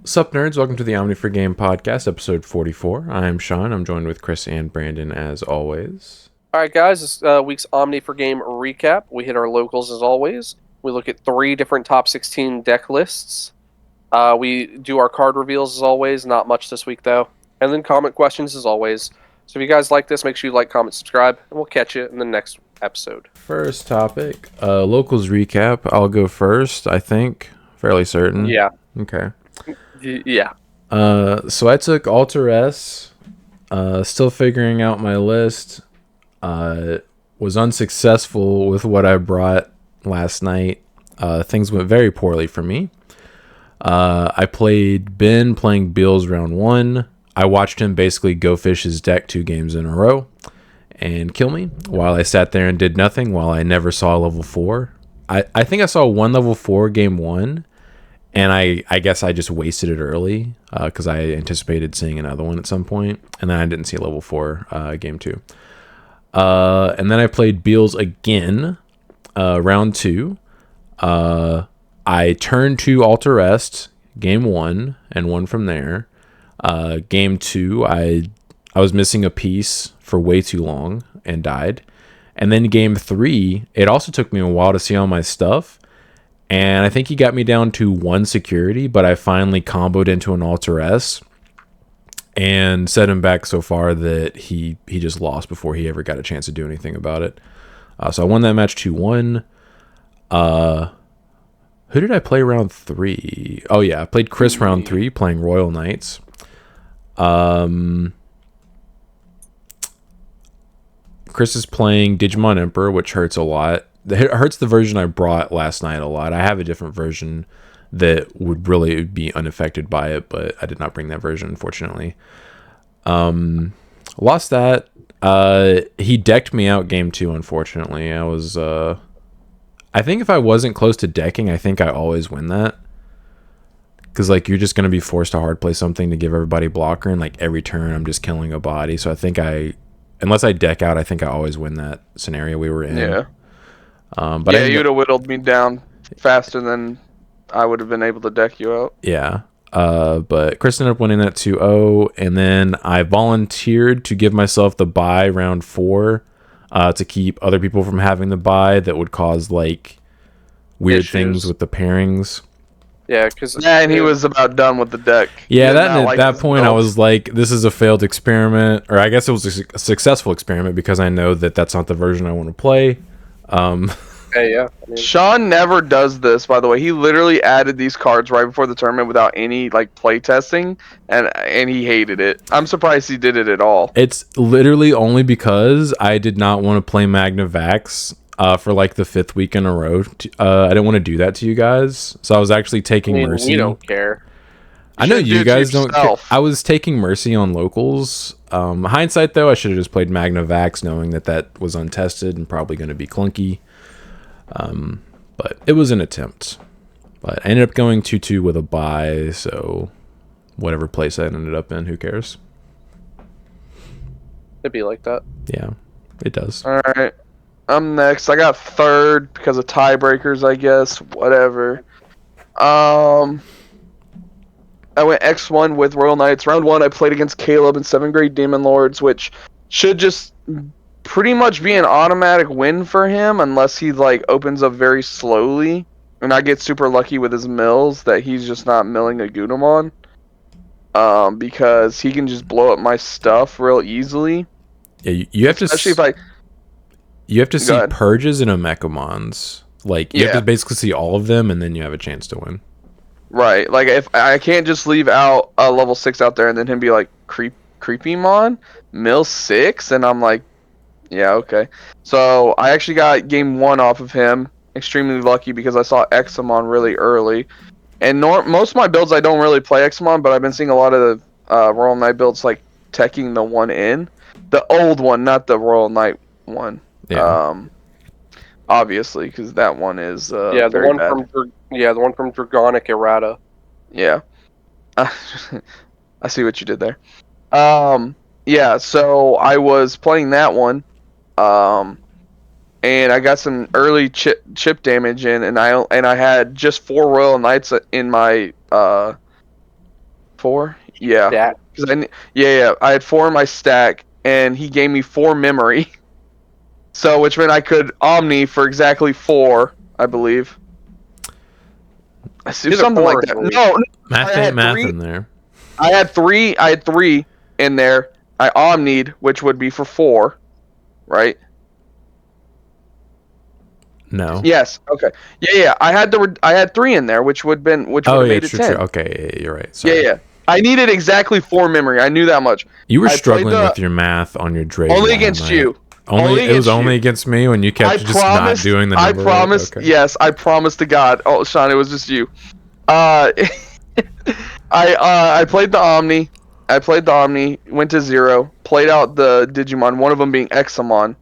Sup, nerds? Welcome to the Omni4Game podcast, episode 44. I'm Sean. I'm joined with Chris and Brandon, as always. All right, guys, this week's Omni4Game recap. We hit our locals as always. We look at 3 different top 16 deck lists. We do our card reveals as always. Not much this week, though. And then comment questions as always. So if you guys like this, make sure you like, comment, subscribe, and we'll catch you in the next episode. First topic, locals recap. I'll go first, I think. Fairly certain. Yeah. Okay. Yeah. So I took Alter S. Still figuring out my list. Was unsuccessful with what I brought last night. Things went very poorly for me. I played Ben playing Bills round 1. I watched him basically go fish his deck 2 games in a row and kill me while I sat there and did nothing while I never saw a level 4. I think I saw one level 4 game 1, and I guess I just wasted it early because I anticipated seeing another one at some point, and then I didn't see a level 4 game 2. And then I played Beals again, round 2. I turned to Alter Rest, game 1, and won from there. Game 2, I was missing a piece for way too long and died. And then game 3, it also took me a while to see all my stuff. And I think he got me down to 1 security, but I finally comboed into an Alter S and set him back so far that he just lost before he ever got a chance to do anything about it. So I won that match 2-1. Who did I play round 3? Oh yeah, I played Chris round 3 playing Royal Knights. Chris is playing Digimon Emperor, which hurts a lot. It hurts the version I brought last night a lot. I have a different version that would really be unaffected by it, but I did not bring that version, unfortunately. Lost that. He decked me out game 2, unfortunately. I think if I wasn't close to decking, I think I always win that. Because, like, you're just going to be forced to hard play something to give everybody blocker, and, like, every turn I'm just killing a body. So I think unless I deck out, I think I always win that scenario we were in. Yeah. But yeah, you would have whittled me down faster than I would have been able to deck you out. Yeah. But Chris ended up winning that 2-0, and then I volunteered to give myself the bye round 4 to keep other people from having the bye that would cause, like, weird things with the pairings. Yeah, because and he was about done with the deck. Yeah, at that point I was like, this is a failed experiment, or I guess it was a successful experiment because I know that that's not the version I want to play. Hey, yeah. Sean never does this, by the way. He literally added these cards right before the tournament without any play testing, and he hated it. I'm surprised he did it at all. It's literally only because I did not want to play Magnavax for like the 5th week in a row. I didn't want to do that to you guys, so I was actually taking Mercy. We don't care. I know you guys don't care. I was taking Mercy on locals. Hindsight, though, I should have just played Magnavax, knowing that was untested and probably going to be clunky. But it was an attempt. But I ended up going 2-2 with a bye, so whatever place I ended up in, who cares? It'd be like that. Yeah, it does. All right. I'm next. I got 3rd because of tiebreakers, I guess. Whatever. I went X1 with Royal Knights. Round 1, I played against Caleb and 7th grade Demon Lords, which should just pretty much be an automatic win for him unless he opens up very slowly. And I get super lucky with his mills that he's just not milling a Gudamon. Because he can just blow up my stuff real easily. Yeah, you have especially to... if I... You have to see purges and Omecamons. You have to basically see all of them, and then you have a chance to win. Right. If I can't just leave out a level 6 out there and then him be like, Creepymon? Mill 6? And I'm like, yeah, okay. So I actually got game 1 off of him. Extremely lucky because I saw Examon really early. And most of my builds I don't really play Examon, but I've been seeing a lot of the Royal Knight builds teching the one in. The old one, not the Royal Knight one. Yeah. Obviously, because that one is the one from Dragonic Errata. Yeah, I see what you did there. Yeah, so I was playing that one, and I got some early chip damage in, and I had just 4 Royal Knights in my 4? Yeah. Yeah. Yeah. I had 4 in my stack, and he gave me 4 memory. So, which meant I could Omni for exactly 4, I believe. I see Either something 4 like or that. 3. No, Math I ain't had math 3. in there. I had 3 in there. I Omni'd, which would be for 4, right? No. Yes. Okay. Yeah. I had 3 in there, which would Oh have yeah, made it true, 10. true. Okay, yeah, you're right. Yeah. Sorry. I needed exactly 4 memory. I knew that much. You were I played struggling the with your math on your Drake only all against night. you. Only Only it was against only you. against me when you kept just not doing the I number right. promised. Okay. Yes, I promised to God. Oh, Sean, it was just you. Uh, I played the Omni. Went to 0. Played out the Digimon. One of them being Examon.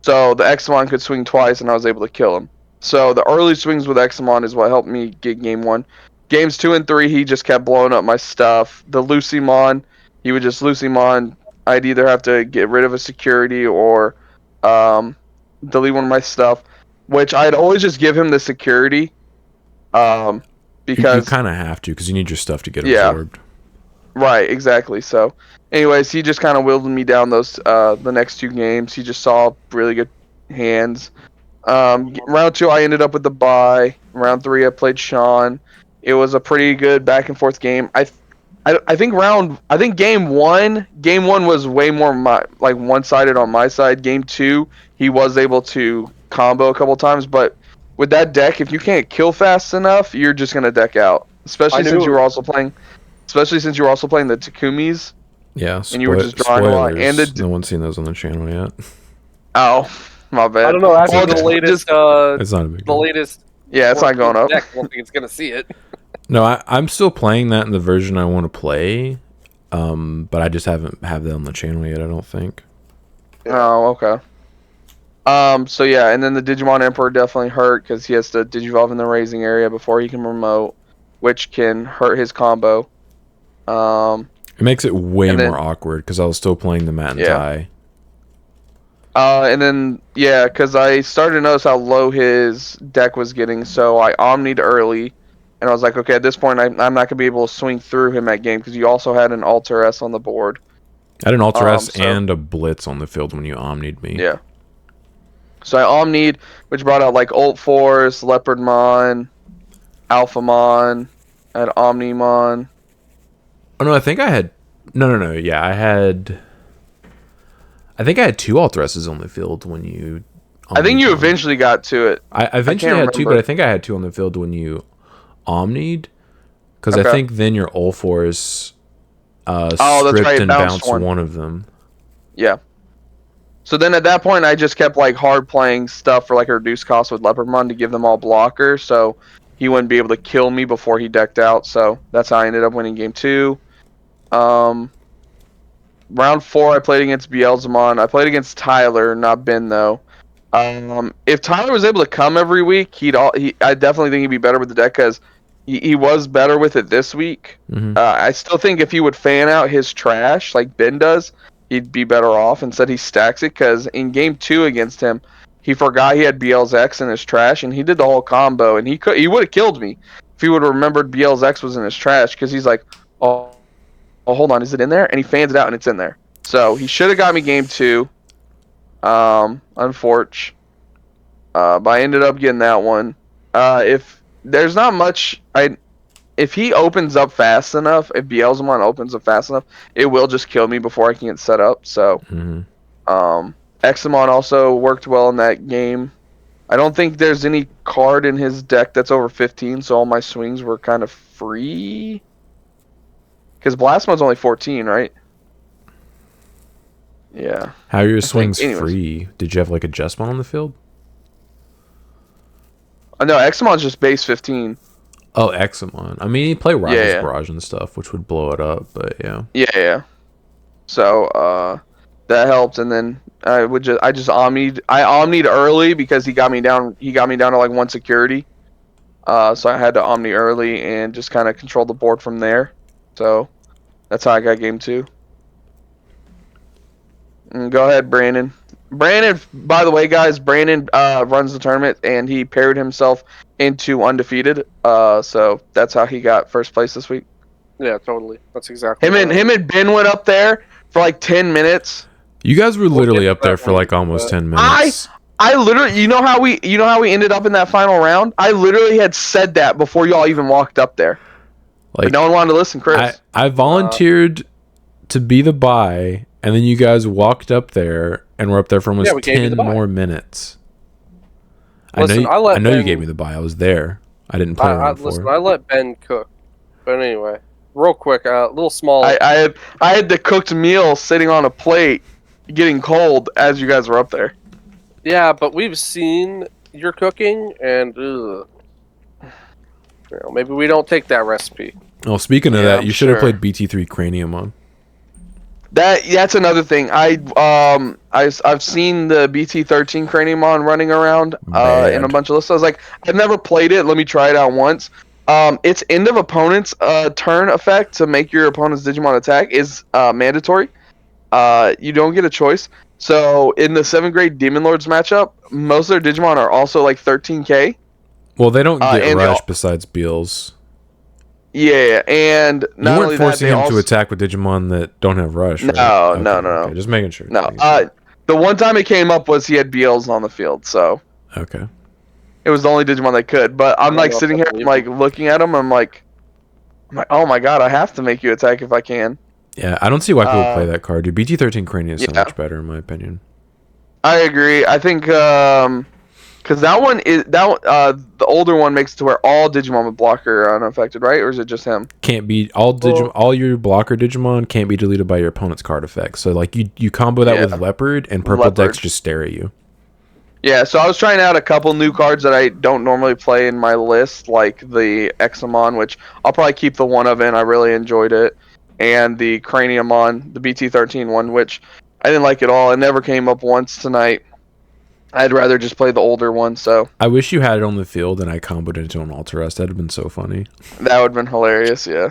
So the Examon could swing twice, and I was able to kill him. So the early swings with Examon is what helped me get game 1. Games 2 and 3, he just kept blowing up my stuff. The Lucymon, he would just Lucymon. I'd either have to get rid of a security or delete one of my stuff, which I'd always just give him the security. Um, You because kind of have to because you need your stuff to get yeah, absorbed. right, exactly. So, anyways, he just kind of wielded me down those the next 2 games. He just saw really good hands. Round 2, I ended up with the bye. Round 3, I played Sean. It was a pretty good back and forth game. I think game one was way more one sided on my side. Game 2, he was able to combo a couple times, but with that deck, if you can't kill fast enough, you're just gonna deck out. Especially since you were also playing the Takumis Yeah. and you were just drawing a lot. And Spoilers. No one's seen those on the channel yet. oh, my bad. I don't know. After Well, the just- latest, It's not a big the deal. latest. Yeah, it's not going up. Deck, I don't think it's gonna see it. No, I'm still playing that in the version I want to play, but I just haven't have that on the channel yet. I don't think. Oh, okay. So yeah, and then the Digimon Emperor definitely hurt because he has to Digivolve in the raising area before he can remote, which can hurt his combo. It makes it way And then- more awkward because I was still playing the Mat and Yeah. Tai. And then yeah, because I started to notice how low his deck was getting, so I Omni'd early, and I was like, okay, at this point I'm not gonna be able to swing through him at game because you also had an Alter S on the board. I had an Alter S so- and a Blitz on the field when you Omni'd me. Yeah. So I Omni'd, which brought out like Ult Force, Leopardmon, Alphamon, I had Omnimon. Oh no, I think I had. No. Yeah, I think I had 2 Alter S's on the field when you. I think you Omni'd. eventually got to it. I eventually can't had 2, remember. but I think I had 2 on the field when you Omni'd, because I Okay. think then your Ult Force that's stripped right, it and bounced bounced one. one of them. Yeah. So then at that point, I just kept like hard playing stuff for like a reduced cost with Leopardmon to give them all blockers, so he wouldn't be able to kill me before he decked out. So that's how I ended up winning game 2. Round 4, I played against Beelzemon. I played against Tyler, not Ben though. If Tyler was able to come every week, I definitely think he'd be better with the deck because he was better with it this week. Mhm. I still think if he would fan out his trash like Ben does, he'd be better off. Instead, he stacks it because in game 2 against him, he forgot he had BL's X in his trash and he did the whole combo and he would have killed me if he would have remembered BL's X was in his trash because he's like, oh, hold on, is it in there? And he fans it out and it's in there. So he should have got me game 2. Unfortunate. But I ended up getting that one. If there's not much, if he opens up fast enough, if Beelzemon opens up fast enough, it will just kill me before I can get set up. So, Mhm. Examon also worked well in that game. I don't think there's any card in his deck that's over 15, so all my swings were kind of free. Because Blastmon's only 14, right? Yeah. How are your swings anyways. free? Did you have like a Jessmon on the field? No, Examon's just base 15. Oh, Examon. I mean, you play Rivals Yeah. Barrage and stuff, which would blow it up, but yeah. Yeah. So that helped, and then I just omni'd early because he got me down to like 1 security. So I had to omni early and just kind of control the board from there. So that's how I got game 2. Go ahead, Brandon. Brandon, by the way, guys, Brandon runs the tournament and he paired himself into undefeated. So that's how he got first place this week. Yeah, totally. That's exactly Him and Ben went up there for like 10 minutes. You guys were We'll literally get to up there that for when we like get to almost that. 10 minutes. I literally, you know how we ended up in that final round? I literally had said that before y'all even walked up there. But Like, no one wanted to listen, Chris. I volunteered to be the buy, and then you guys walked up there and were up there for Yeah, almost we gave you 10 the buy. more minutes. Listen, I know you Ben- gave me the buy. I was there. I didn't play round 4. Listen, I let Ben cook. But anyway, real quick, little small. I had the cooked meal sitting on a plate, getting cold as you guys were up there. Yeah, but we've seen your cooking, and maybe we don't take that recipe. Oh, speaking of Yeah, that, I'm you should have sure. played BT3 Cranium on. That's another thing. I've seen the BT13 Craniumon running around in a Bad. bunch of lists. I was like, I've never played it. Let me try it out once. Its end of opponent's turn effect to make your opponent's Digimon attack is mandatory. You don't get a choice. So in the 7th grade Demon Lords matchup, most of their Digimon are also like 13k. Well, they don't get and rush besides Beals. Yeah, and You not weren't only that, forcing they him also to attack with Digimon that don't have rush, right? no, Okay, no, no, okay. no, Just making sure. no. making sure. The one time it came up was he had BLs on the field, so Okay. it was the only Digimon that could. But I'm I like don't know sitting if here, I I'm believe like looking at him, I'm like, oh my god, I have to make you attack if I can. Yeah, I don't see why people play Uh, that card, dude. BT13 Cranium is so yeah. much better, in my opinion. I agree. I think because the older one makes it to where all Digimon with blocker are unaffected, right? Or is it just him? Can't be all your blocker Digimon can't be deleted by your opponent's card effects. So like you combo that Yeah. with Leopard and purple Leopard. decks just stare at you. Yeah, so I was trying out a couple new cards that I don't normally play in my list, like the Examon, which I'll probably keep the one of in. I really enjoyed it, and the Craniumon, the BT13 one, which I didn't like at all. It never came up once tonight. I'd rather just play the older one, so I wish you had it on the field and I comboed it into an Alterest. That'd have been so funny. that would have been hilarious. Yeah.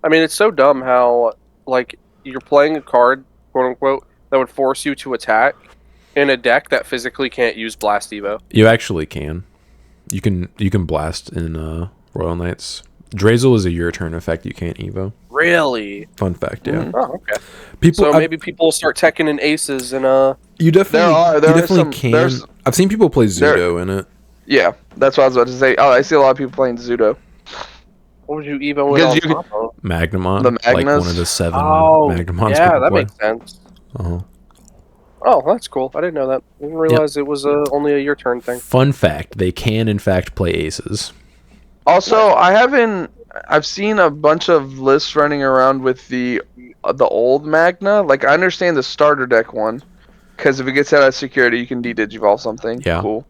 I mean, it's so dumb how like you're playing a card, quote unquote, that would force you to attack in a deck that physically can't use Blast Evo. You actually can. You can blast in Royal Knights. Drazel is a your turn effect you can't Evo. Really? Fun fact, yeah. Mhm. Oh, okay. People So maybe people will start teching in aces and you definitely There you are definitely some- can. there's- I've seen people play Zudo in it. Yeah, that's what I was about to say. Oh, I see a lot of people playing Zudo. what would you Evo it Because on you could- top of? Magnamon, The like Magnas? one of the 7 Oh, Magnamons yeah, people that play. makes sense. Uh-huh. Oh, that's cool. I didn't know that. I didn't realize it was only a your turn thing. Fun fact: they can in fact play aces. Also, I've seen a bunch of lists running around with the old Magna. Like I understand the starter deck one, because if it gets out of security, you can de-digivolve something. Yeah. Cool.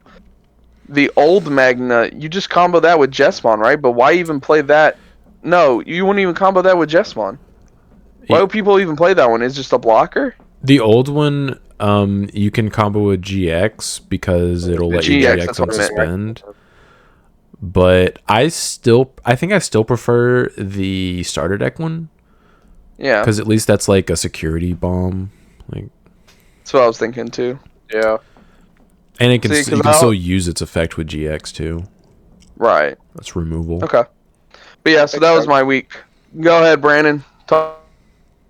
The old Magna, you just combo that with Jesmon, right? But why even play that? No, you wouldn't even combo that with Jesmon. Why would people even play that one? It's just a blocker. The old one, you can combo with GX because it'll let you GX, GX that's on what I meant. suspend. But I think I still prefer the starter deck one Yeah, because at least that's like a security bomb, like, that's what I was thinking too. Yeah. and it can See, 'cause you can still use its effect with GX too. Right. That's removal. Okay. But yeah, so Makes that was sense. my week. Go ahead, Brandon. Tell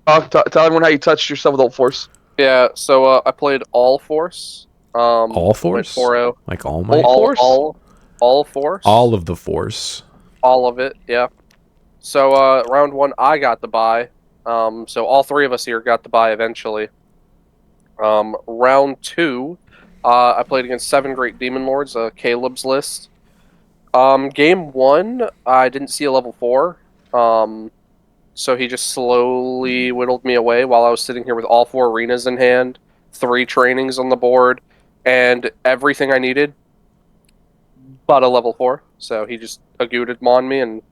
everyone how you touched yourself with Old Force. Yeah, so I played All Force. All Went Force, 4-0. like All Might, All Force? All Force. all of the Force. All of it, yeah. So round 1, I got the bye. So all 3 of us here got the bye eventually. Round 2, I played against 7 Great Demon Lords, Caleb's list. Game 1, I didn't see a level 4. So he just slowly whittled me away while I was sitting here with all 4 arenas in hand, 3 trainings on the board, and everything I needed but a level 4. So he just aguded on me, and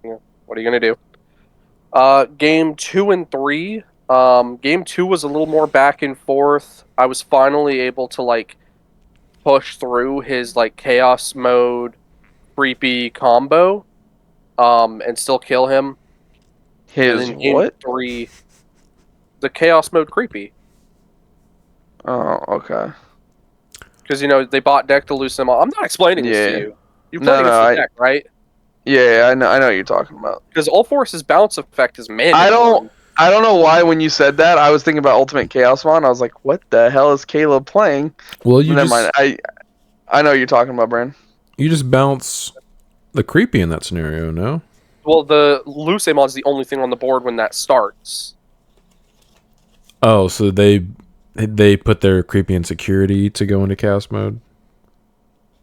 what are you going to do? Game 2 and 3. Game 2 was a little more back and forth. I was finally able to, like, push through his, like, chaos mode creepy combo and still kill him. His and then game what? 3, the chaos mode creepy. Oh, okay. Because, they bought deck to lose them all. I'm not explaining this Yeah. to you. You No, played against no, the deck, right? Yeah, I know what you're talking about. Because All Force's bounce effect is mandatory. I don't know why when you said that I was thinking about Ultimate Chaos Mon. I was like, what the hell is Caleb playing? Well, you Never just mind. I know what you're talking about, Brandon. you just bounce the creepy in that scenario, no? Well, the Lucemon is the only thing on the board when that starts. Oh, so they put their creepy in security to go into chaos mode?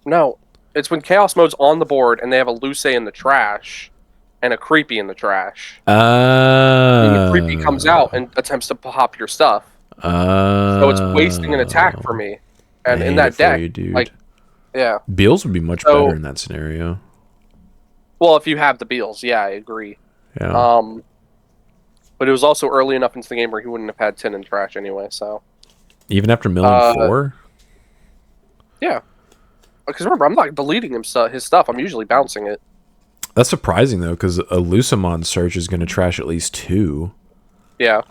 No, it's when Chaos Mode's on the board and they have a Luce in the trash and a Creepy in the trash. And the Creepy comes out and attempts to pop your stuff. So it's wasting an attack for me. And I in hate that it for deck, you, dude. like, yeah. Beals would be much better in that scenario. Well, if you have the Beals, yeah, I agree. Yeah. But it was also early enough into the game where he wouldn't have had 10 in trash anyway, so. Even after milling 4? Yeah. Because remember, I'm not deleting his stuff. I'm usually bouncing it. That's surprising, though, because a Lucemon search is going to trash at least 2. Yeah.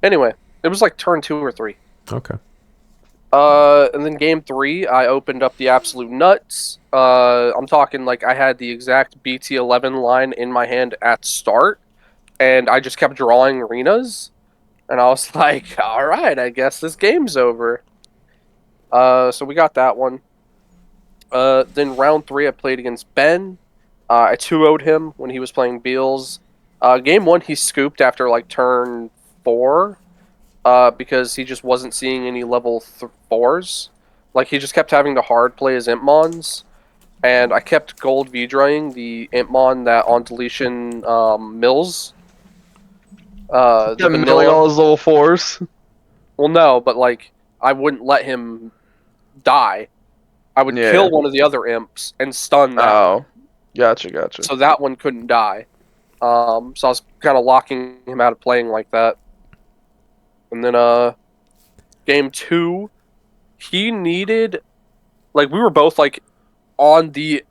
Anyway, it was like turn 2 or 3. Okay. And then game 3, I opened up the absolute nuts. I'm talking like I had the exact BT11 line in my hand at start, and I just kept drawing arenas, and I was like, all right, I guess this game's over. So we got that one. Then round 3, I played against Ben. I 2-0'd him when he was playing Beals. Game 1, he scooped after like turn 4. Because he just wasn't seeing any level 4s. Like, he just kept having to hard play his Impmons. And I kept gold V-drying the Impmon that on deletion mills. The milling all his level 4s. Well, no, but like, I wouldn't let him die. I would kill one of the other imps and stun that one. Gotcha. So that one couldn't die. So I was kind of locking him out of playing like that. And then game 2, he needed, like, we were both like on the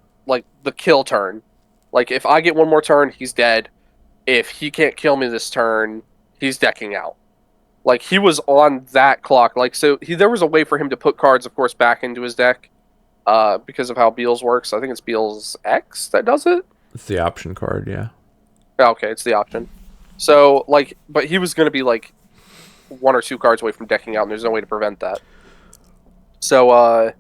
kill turn. Like, if I get one more turn, he's dead. If he can't kill me this turn, he's decking out. Like, he was on that clock. Like, so there was a way for him to put cards, of course, back into his deck, because of how Beals works. I think it's Beals X that does it. It's the option card, yeah. Okay, it's the option. So, like, but he was going to be like 1 or 2 cards away from decking out, and there's no way to prevent that. So,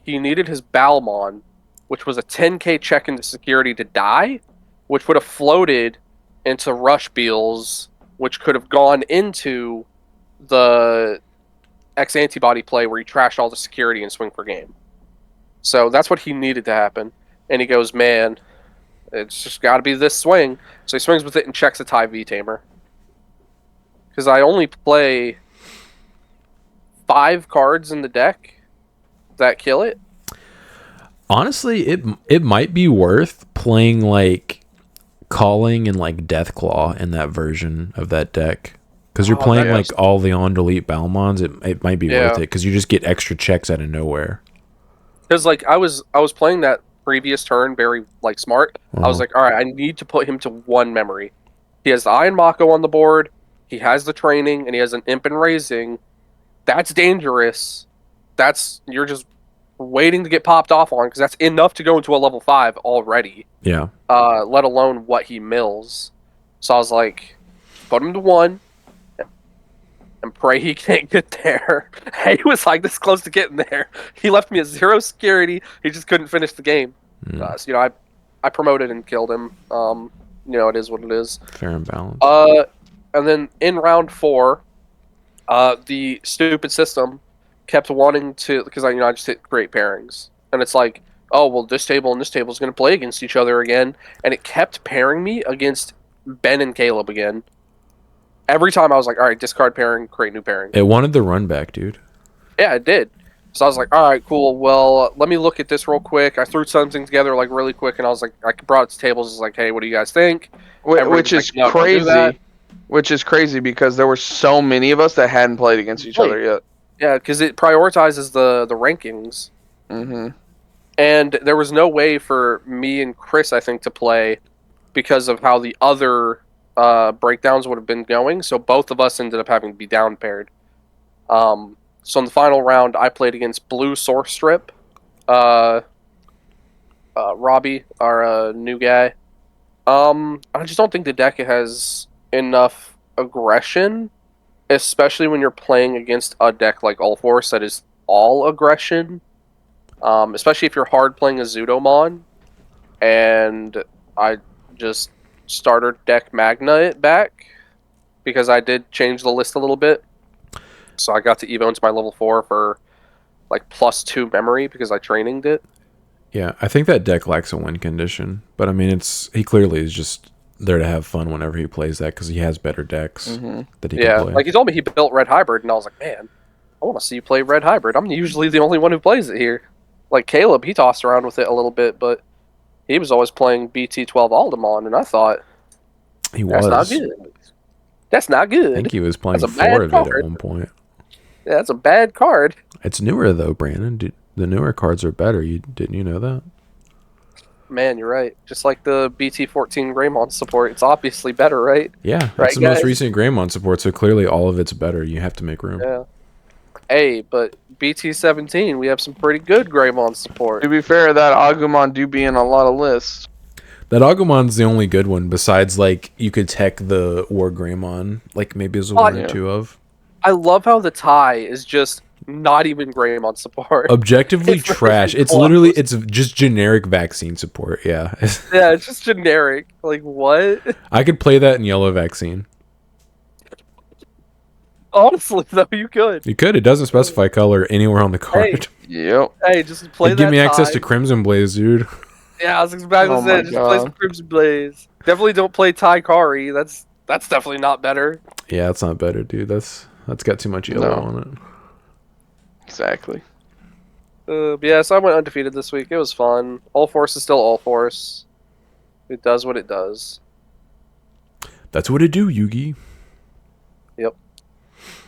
he needed his Balmon, which was a 10k check into security to die, which would have floated into Rush Beals, which could have gone into the X antibody play where he trashed all the security and swing for game. So that's what he needed to happen. And he goes, man, it's just got to be this swing. So he swings with it and checks a tie V-Tamer. Because I only play 5 cards in the deck that kill it. Honestly, it might be worth playing like Calling and like Deathclaw in that version of that deck. Because you're playing like all the on-delete Balmons, it might be worth it because you just get extra checks out of nowhere. Because like I was playing that previous turn very like smart. I was like, all right, I need to put him to 1 memory. He has the Iron Mako on the board, he has the training, and he has an Imp and Raising. That's dangerous. You're just waiting to get popped off on because that's enough to go into a level 5 already. Yeah. Let alone what he mills. So I was like, put him to 1 and pray he can't get there. He was like this close to getting there. He left me at 0 security. He just couldn't finish the game. So, I promoted and killed him. It is what it is. Fair and balanced. And then in round 4, the stupid system kept wanting to, because I just hit great pairings, and it's like, oh well, this table and this table is going to play against each other again, and it kept pairing me against Ben and Caleb again. Every time I was like, all right, discard pairing, create new pairing. It wanted the run back, dude. Yeah, it did. So I was like, all right, cool. Well, let me look at this real quick. I threw something together like really quick, and I was like, I brought it to tables. I was like, hey, what do you guys think? Which is like, no, crazy. Which is crazy because there were so many of us that hadn't played against each other yet. Yeah, because it prioritizes the rankings. Mm-hmm. And there was no way for me and Chris, I think, to play because of how the other breakdowns would have been going. So both of us ended up having to be down paired. So in the final round, I played against Blue Source Strip, Robbie, our new guy. I just don't think the deck has enough aggression, especially when you're playing against a deck like All Force that is all aggression. Especially if you're hard playing a Zudomon, and I just starter deck Magna it back because I did change the list a little bit. So I got to Evo into my level 4 for like +2 memory because I traininged it. Yeah, I think that deck lacks a win condition, but I mean, he clearly is just there to have fun whenever he plays that because he has better decks that he can play. Like he told me he built Red Hybrid, and I was like, man, I want to see you play Red Hybrid. I'm usually the only one who plays it here. Like Caleb, he tossed around with it a little bit, but he was always playing BT12 Aldemon, and I thought, That's not good. That's not good. I think he was playing 4 of it at one point. Yeah, that's a bad card. It's newer though, Brandon. The newer cards are better. Didn't you know that? Man, you're right. Just like the BT14 Greymon support, it's obviously better, right? Yeah, right, it's the most recent Greymon support, so clearly all of it's better. You have to make room. Yeah. Hey, but BT17, we have some pretty good Greymon support. To be fair, that Agumon do be in a lot of lists. That Agumon's the only good one, besides, like, you could tech the War Greymon, like, maybe as a one or two of. I love how the tie is just not even Greymon support. Objectively trash. It's literally, it's just generic vaccine support, yeah. Yeah, it's just generic. Like, what? I could play that in yellow vaccine. Honestly, though, you could. You could. It doesn't specify color anywhere on the card. Yep. Hey, just play that give me access tie. to Crimson Blaze, dude. Yeah, I was about to say, just play some Crimson Blaze. Definitely don't play Tai Kari. That's definitely not better. Yeah, that's not better, dude. That's got too much yellow on it. Exactly. Yeah, so I went undefeated this week. It was fun. All Force is still All Force. It does what it does. That's what it do, Yugi. Yep.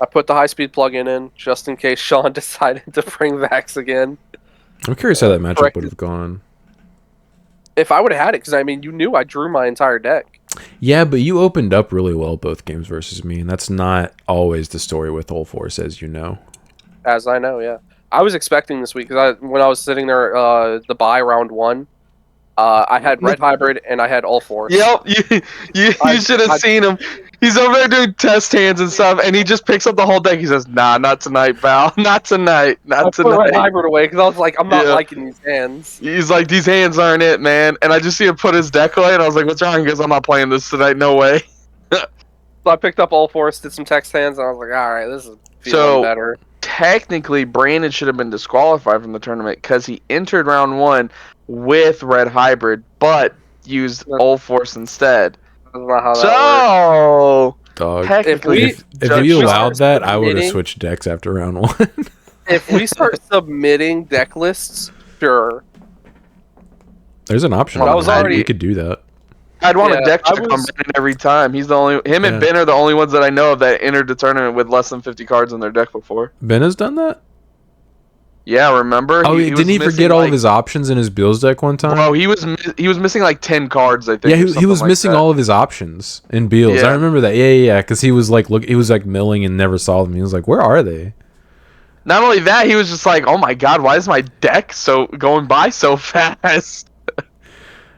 I put the high-speed plug-in in just in case Sean decided to bring Vax again. I'm curious how that matchup would have gone. If I would have had it, because, I mean, you knew I drew my entire deck. Yeah, but you opened up really well both games versus me, and that's not always the story with All Force, as you know. As I know, yeah. I was expecting this week, because when I was sitting there, the bye round 1, I had Red Hybrid, and I had All Force. Yep, you should have seen him. He's over there doing test hands and stuff, and he just picks up the whole deck. He says, "Nah, not tonight, pal. Not tonight. Not tonight." I put Red Hybrid away because I was like, "I'm not liking these hands." He's like, "These hands aren't it, man." And I just see him put his deck away, and I was like, "What's wrong?" He goes, "I'm not playing this tonight. No way." So I picked up All Force, did some text hands, and I was like, "All right, this is feeling better." Technically, Brandon should have been disqualified from the tournament because he entered round 1 with Red Hybrid, but used All Force instead. That's not how that works. Dog. Technically, if you allowed that, I would have switched decks after round 1. If we start submitting deck lists, sure. There's an option. We could do that. I'd want a deck check on Brandon every time. He's the only. Him and Ben are the only ones that I know of that entered the tournament with less than 50 cards in their deck before. Ben has done that? Yeah, remember? Oh, didn't he forget all of his options in his Bills deck one time? Bro, he was missing like 10 cards, I think. Yeah, he was missing all of his options in Bills. Yeah. I remember that. Yeah, because he was like, he was like milling and never saw them. He was like, where are they? Not only that, he was just like, oh my god, why is my deck going by so fast?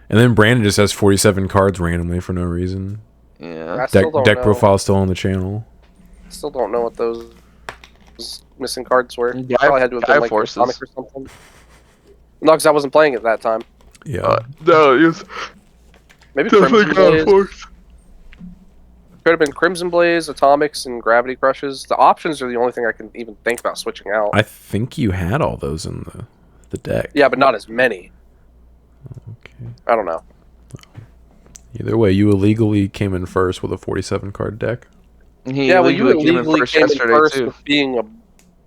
And then Brandon just has 47 cards randomly for no reason. Yeah. Deck profile still on the channel. Still don't know what those missing cards were. Probably had to have been like a comic or something. No, because I wasn't playing it that time. Yeah. No, it was maybe Crimson Blaze. Could have been Crimson Blaze, Atomics, and Gravity Crushes. The options are the only thing I can even think about switching out. I think you had all those in the deck. Yeah, but not as many. Okay. I don't know. Either way, you illegally came in first with a 47 card deck. You illegally came in first with being a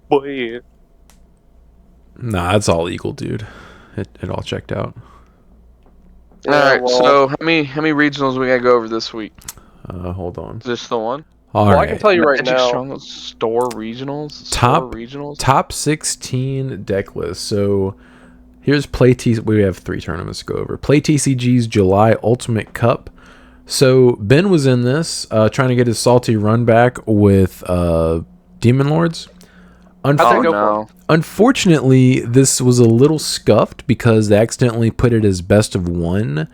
boy. Nah, that's all legal, dude. It all checked out. Yeah, Alright, so how many regionals we gotta go over this week? Hold on. Is this the one? All right. I can tell you right now. Store regionals? Top 16 deck list. So here's we have 3 tournaments to go over. Play TCG's July Ultimate Cup. So Ben was in this, trying to get his salty run back with Demon Lords. How'd that go for no. Unfortunately, this was a little scuffed because they accidentally put it as best of one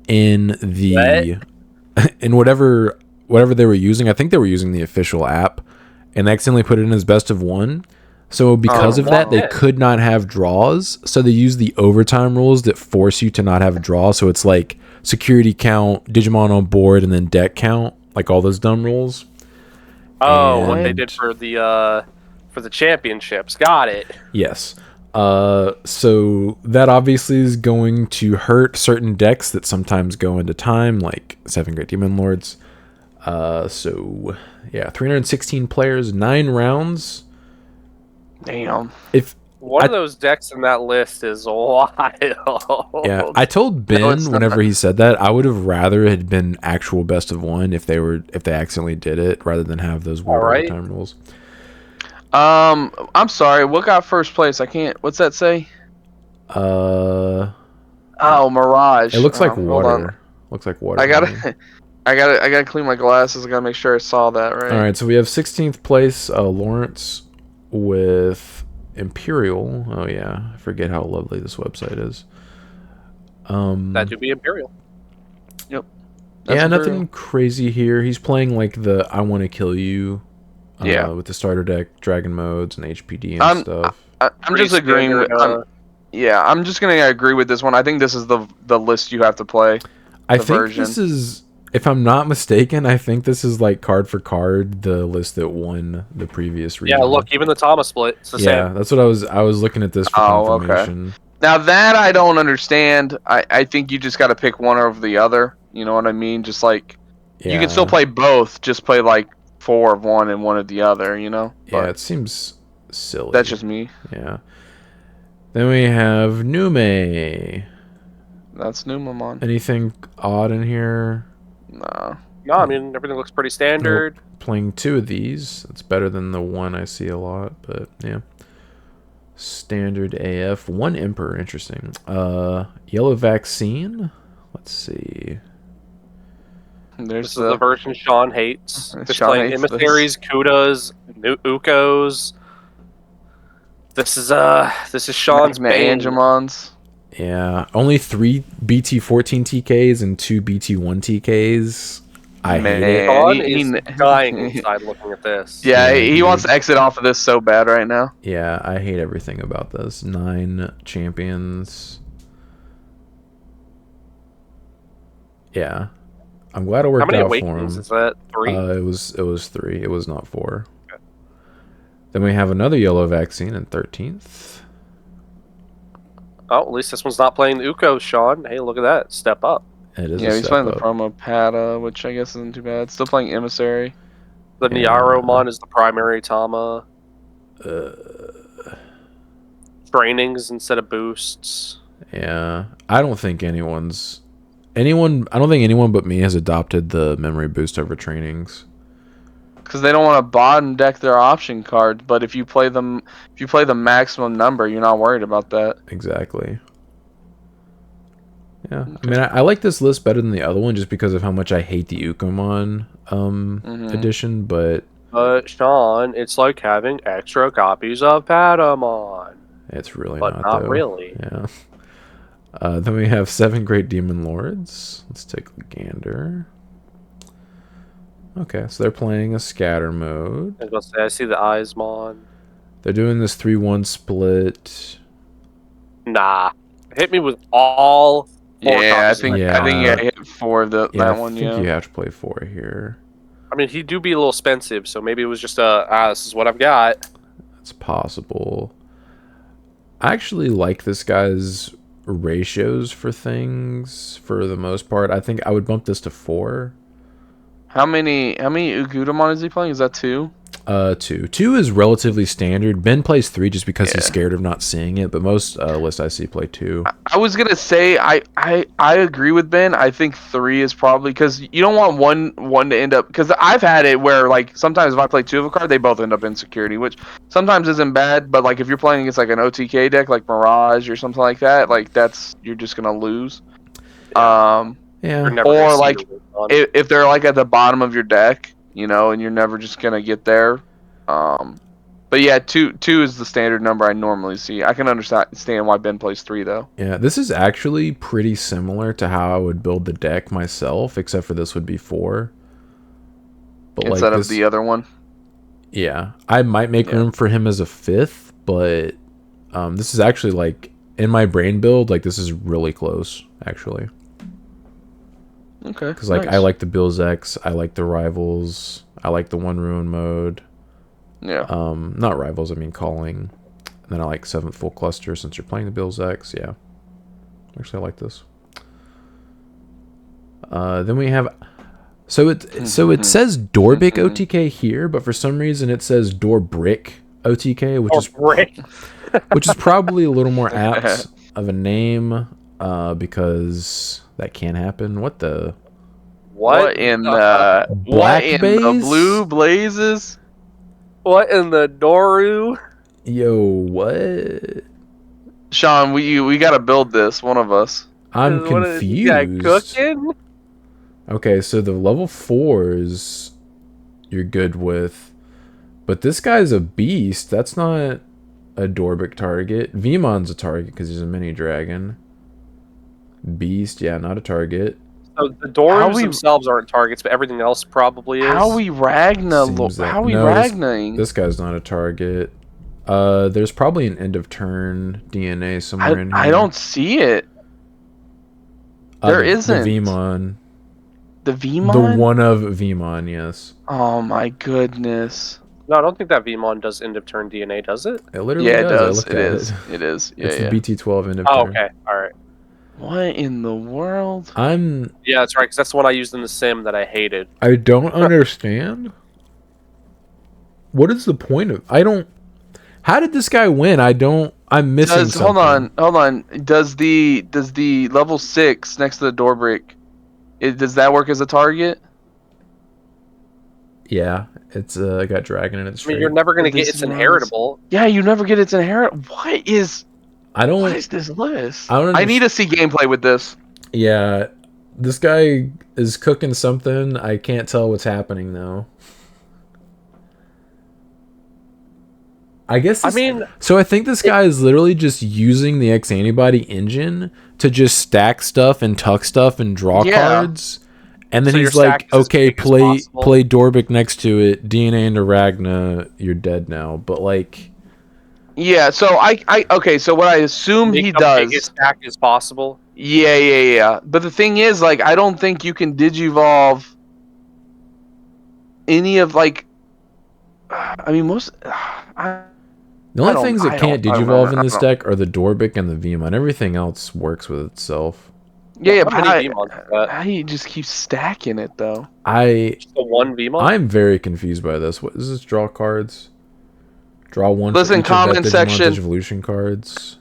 in the in whatever they were using. I think they were using the official app, and they accidentally put it in as best of one. So because of that, they could not have draws. So they use the overtime rules that force you to not have a draw. So it's like security count, Digimon on board, and then deck count, like all those dumb rules. Oh, what they did for the championships. Got it. Yes. So that obviously is going to hurt certain decks that sometimes go into time, like 7 Great Demon Lords. So yeah, 316 players, 9 rounds. Damn. If one of those decks in that list is wild. Yeah, I told Ben whenever he said that I would have rather had been actual best of one if they accidentally did it rather than have those weird overtime rules. I'm sorry. What got first place? I can't. What's that say? Oh, Mirage. It looks like Hold on. water. Looks like water. I gotta clean my glasses. I gotta make sure I saw that right. All right, so we have 16th place Lawrence with Imperial. Oh yeah, I forget how lovely this website is. That would be Imperial. Yep. Yeah, nothing crazy here. He's playing like the I Want to Kill You. With the starter deck, dragon modes, and HPD and stuff. I'm just agreeing with. I'm just gonna agree with this one. I think this is the list you have to play. I think this is, if I'm not mistaken, I think this is like card for card the list that won the previous region. Yeah, look, even the Tama split. It's the same. That's what I was looking at this for confirmation. Okay. Now that I don't understand. I think you just got to pick one over the other. You know what I mean? Just like you can still play both. Just play like 4 of one and 1 of the other. You know? Yeah, it seems silly. That's just me. Yeah. Then we have Nume. That's Numamon. Anything odd in here? No. No, I mean everything looks pretty standard. Playing 2 of these. It's better than the one I see a lot, but yeah. Standard AF. 1 Emperor, interesting. Yellow Vaccine. Let's see. This is the version Sean hates. It's playing Emissaries, Kudas, Ukos. This is Sean's bane. Angemons. Yeah, only 3 BT14 TKs and 2 BT1 TKs. I hate it. Sean is dying inside looking at this. Yeah, he wants to exit off of this so bad right now. Yeah, I hate everything about this. 9 champions. Yeah, I'm glad it worked out for him. How many Awakens is that? 3? It was 3. It was not 4. Okay. Then we have another yellow vaccine in 13th. Oh, at least this one's not playing the Ukos, Sean. Hey, look at that. Step up. It is. Yeah, he's playing the promo Pata, which I guess isn't too bad. Still playing Emissary. The Niaromon is the primary Tama. Trainings instead of boosts. Yeah, I don't think anyone but me has adopted the memory boost over trainings. Because they don't want to bottom deck their option cards, but if you play the maximum number, you're not worried about that. Exactly. Yeah, okay. I mean, I like this list better than the other one just because of how much I hate the Ukomon edition, but Sean, it's like having extra copies of Patamon. It's really but not really. Yeah. Then we have 7 Great Demon Lords. Let's take a gander. Okay, so they're playing a scatter mode. I was about to say, I see the Eismon. They're doing this 3-1 split. Nah. Hit me with all 4 I think you hit 4 of that one, I think you have to play 4 here. I mean, he do be a little expensive, so maybe it was just this is what I've got. It's possible. I actually like this guy's ratios for things for the most part. I think I would bump this to 4. How many Ugudamon is he playing? Is that 2? 2. 2 is relatively standard. Ben plays 3 just because he's scared of not seeing it, but most lists I see play 2. I was gonna say I agree with Ben. I think 3 is probably because you don't want one to end up, because I've had it where like sometimes if I play 2 of a card, they both end up in security, which sometimes isn't bad. But like if you're playing against like an OTK deck like Mirage or something like that, like you're just gonna lose. Yeah. Or like if they're like at the bottom of your deck, you know, and you're never just gonna get there. But But yeah, two is the standard number I normally see. I can understand why Ben plays 3 though. Yeah, this is actually pretty similar to how I would build the deck myself, except for this would be 4. But Instead like of the other one. yeah, I might make room for him as a 5th, but this is actually like in my brain build, like this is really close actually. Okay. Because like nice. I like the Bills X, I like the Rivals, I like the One Ruin mode. Yeah. Not Rivals, I mean Calling. And then I like 7th Full Cluster since you're playing the Bills X. Yeah, actually I like this. Then we have. So it says Dorbic OTK here, but for some reason it says Dorbrick OTK, which is probably a little more apt of a name, because that can happen. What in the blue blazes? What in the Doru? Yo, what? Sean, we gotta build this. One of us. I'm confused. Cooking? Okay, so the level 4s you're good with, but this guy's a beast. That's not a Dorbic target. Veemon's a target because he's a mini dragon. Beast, yeah, not a target. So the Dorus themselves aren't targets, but everything else probably is. How we Ragnaing? This guy's not a target. There's probably an end of turn DNA somewhere in here. I don't see it. There isn't. The Veemon. The Veemon? The one of Veemon, yes. Oh my goodness. No, I don't think that Veemon does end of turn DNA, does it? It literally does. It is. It is. Yeah, it's the BT12 end of turn. Oh, turn. okay. All right. What in the world? Yeah, that's right, because that's the one I used in the sim that I hated. I don't understand. What is the point of... How did this guy win? I'm missing something. Hold on. Does the level 6 next to the door brick, does that work as a target? Yeah, it's got dragon in its. I mean, you're never gonna get its inheritable. Yeah, you never get its inherit. What is this list? I need to see gameplay with this. Yeah, this guy is cooking something. I can't tell what's happening though. I guess. So I think this guy is literally just using the X antibody engine to just stack stuff and tuck stuff and draw cards, and then he's like, "Okay, play Dorbic next to it, DNA into Ragna. You're dead now." But like, yeah. So okay. So what I assume he does, biggest stack as possible. Yeah. But the thing is, like, I don't think you can digivolve any of like. I mean, the only things that can't digivolve in this deck are the Dorbic and the Veemon. Everything else works with itself. Yeah, but how do you just keep stacking it though? Just the one Veemon? I'm very confused by this. What is this? Draw cards. Draw one. Listen, comment section. Evolution cards.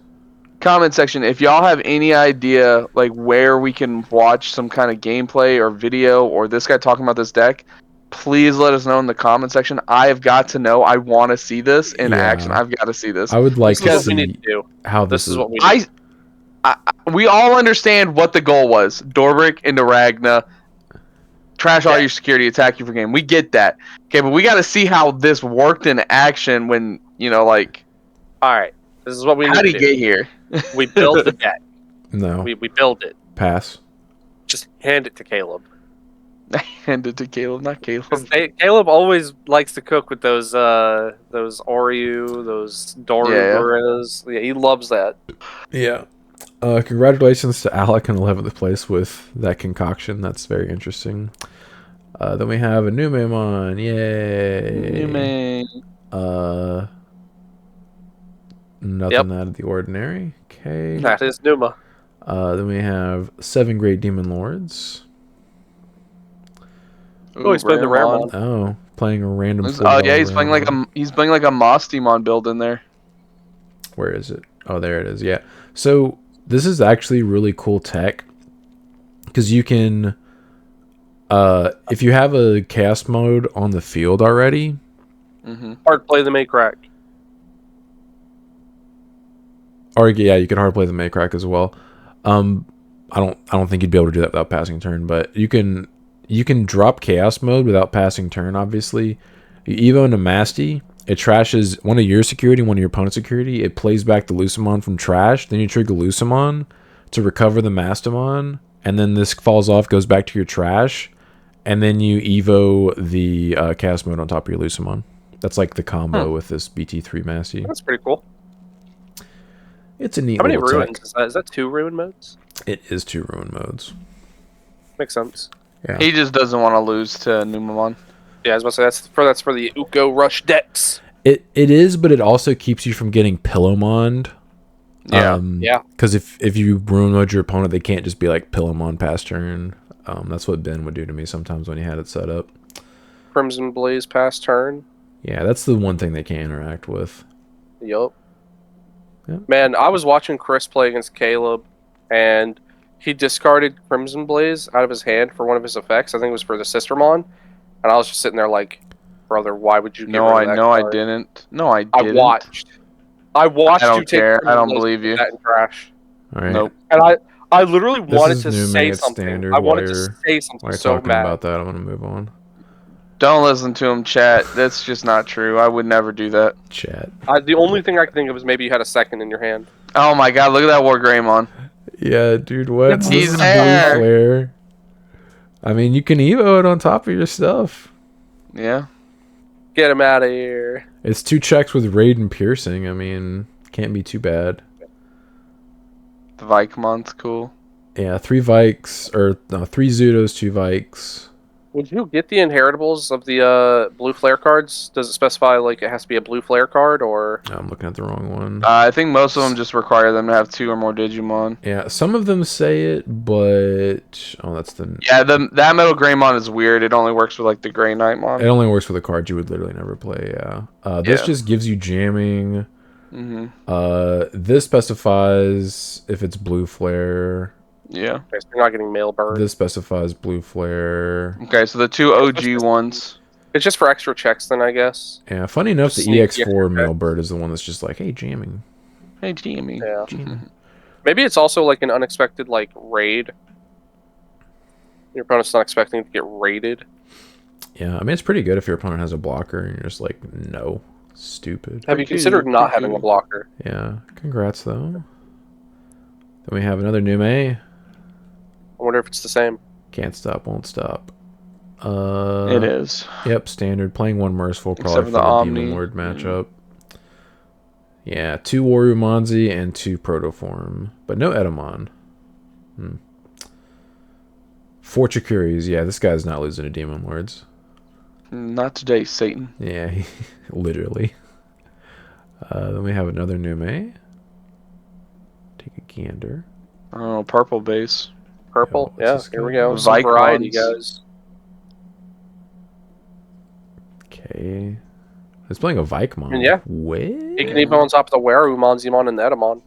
Comment section. If y'all have any idea like where we can watch some kind of gameplay or video or this guy talking about this deck, please let us know in the comment section. I have got to know. I want to see this in action. I've got to see this. I would like to see we need to do. How this is. What we need. We all understand what the goal was. Dorbrick into Ragna. Trash all your security, attack you for game. We get that. Okay, but we got to see how this worked in action when, like... Alright, this is what we need to do. How did he get here? We build the deck. No. We build it. Pass. Just hand it to Caleb. Hand it to Caleb, not Caleb. Caleb always likes to cook with those Oreo, those Doru. Yeah, he loves that. Yeah. Congratulations to Alec in 11th place with that concoction. That's very interesting. Then we have a new Memon. Yay! New Nothing out of the ordinary. Okay. That is Numa. Then we have 7 Great Demon Lords. Oh, he's playing the Ramon. Oh, playing a random. Oh yeah, he's playing like a Moss Demon build in there. Where is it? Oh, there it is. Yeah. So this is actually really cool tech because you can, if you have a cast mode on the field already, hard play the make rack. Or yeah, you can hard play the make rack as well. I don't think you'd be able to do that without passing turn, but you can drop chaos mode without passing turn. Obviously, you evo into Masty, it trashes one of your security, one of your opponent's security. It plays back the Lucamon from trash. Then you trigger Lucamon to recover the Mastamon, and then this falls off, goes back to your trash, and then you evo the Chaos Mode on top of your Lucamon. That's like the combo with this BT3 Massey. That's pretty cool. It's a neat How many little ruins tech. is that? Is that 2 ruin modes? It is 2 ruin modes. Makes sense. Yeah. He just doesn't want to lose to Numamon. Yeah, I was about to say that's for the Uko Rush decks. It is, but it also keeps you from getting Pillowmoned. Yeah. Yeah. Because if you ruin mode your opponent, they can't just be like Pillowmon past turn. That's what Ben would do to me sometimes when he had it set up. Crimson Blaze past turn. Yeah, that's the one thing they can't interact with. Yup. Yeah. Man, I was watching Chris play against Caleb, and he discarded Crimson Blaze out of his hand for one of his effects. I think it was for the Sistermon. And I was just sitting there like, brother, why would you get rid of that I card? didn't. No, I didn't. I watched I don't you take care. Crimson I don't Blaze believe and put you. that in trash. All right. Nope. And I literally wanted is to new say May, it's something. standard. I wanted While to you're- say something While you're so talking mad. about that, I'm going to move on. Don't listen to him, chat. That's just not true. I would never do that. Chat. The only thing I could think of is maybe you had a second in your hand. Oh my god, look at that War Greymon. Yeah, dude, what? It's This is there. Blue Flare. I mean, you can evo it on top of your stuff. Yeah. Get him out of here. It's 2 checks with Raid and Piercing. I mean, can't be too bad. The Vikemon's cool. Yeah, 3 Vikes, or no, 3 Zudos, 2 Vikes. Would you get the inheritables of the blue flare cards? Does it specify like it has to be a blue flare card or? Oh, I'm looking at the wrong one. I think most of them just require them to have 2 or more Digimon. Yeah, some of them say it, but oh, that's the. Yeah, that Metal Greymon is weird. It only works with like the Grey Knightmon. It only works with a card you would literally never play. Yeah. This Yeah. just gives you jamming. Mm-hmm. This specifies if it's blue flare. Yeah. Okay, so you're not getting mail burn. This specifies blue flare. Okay, so the 2 OG ones. It's just for extra checks, then I guess. Yeah, funny enough, the Sneak EX4 extra Mailbird is the one that's just like, hey, jamming. Hey, Jimmy. Yeah. Jamming. Maybe it's also like an unexpected like raid. Your opponent's not expecting to get raided. Yeah, I mean, it's pretty good if your opponent has a blocker and you're just like, no, stupid. Have you considered not having a blocker? Yeah, congrats, though. Then we have another new May. I wonder if it's the same. Can't stop, won't stop. It is. Yep, standard. Playing 1 Merciful, Except probably for for the the Omni. Demon Lord matchup. Yeah, 2 Warumanzi and 2 Protoform, but no Edamon. 4 Chikuris. Yeah, this guy's not losing to Demon Lords. Not today, Satan. Yeah, literally. Then we have another new May. Take a gander. Oh, purple base. Purple. Yeah, Yeah, what's this here we guy? go. Some Vikemons. variety, guys. Okay. He's playing a Vikemon. Yeah. What? You can even on top of the Werumonzimon and the Edamon.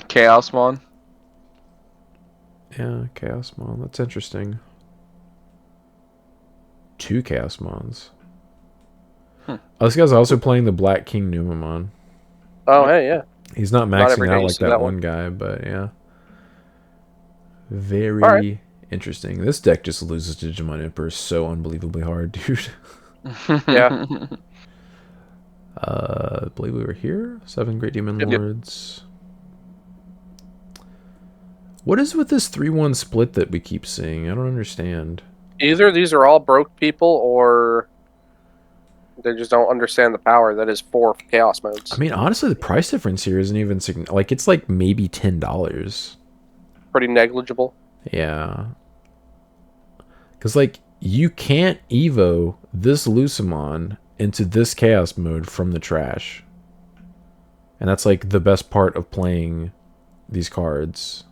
Chaosmon. Yeah, Chaosmon. That's interesting. 2 Chaosmons. Oh, this guy's also playing the Black King Numamon. Oh, hey, yeah. He's not Not maxing every day out you like see that that one guy, but yeah. Very Alright. interesting. This deck just loses to Digimon Emperor so unbelievably hard, dude. Yeah. I believe we were here. 7 Great Demon Yep. Lords. What is with this 3-1 split that we keep seeing? I don't understand. Either these are all broke people or they just don't understand the power that is 4 chaos modes. I mean, honestly, the price difference here isn't even like it's like maybe $10. Pretty negligible. Yeah. Because, like, you can't Evo this Lucamon into this Chaos mode from the trash. And that's, like, the best part of playing these cards.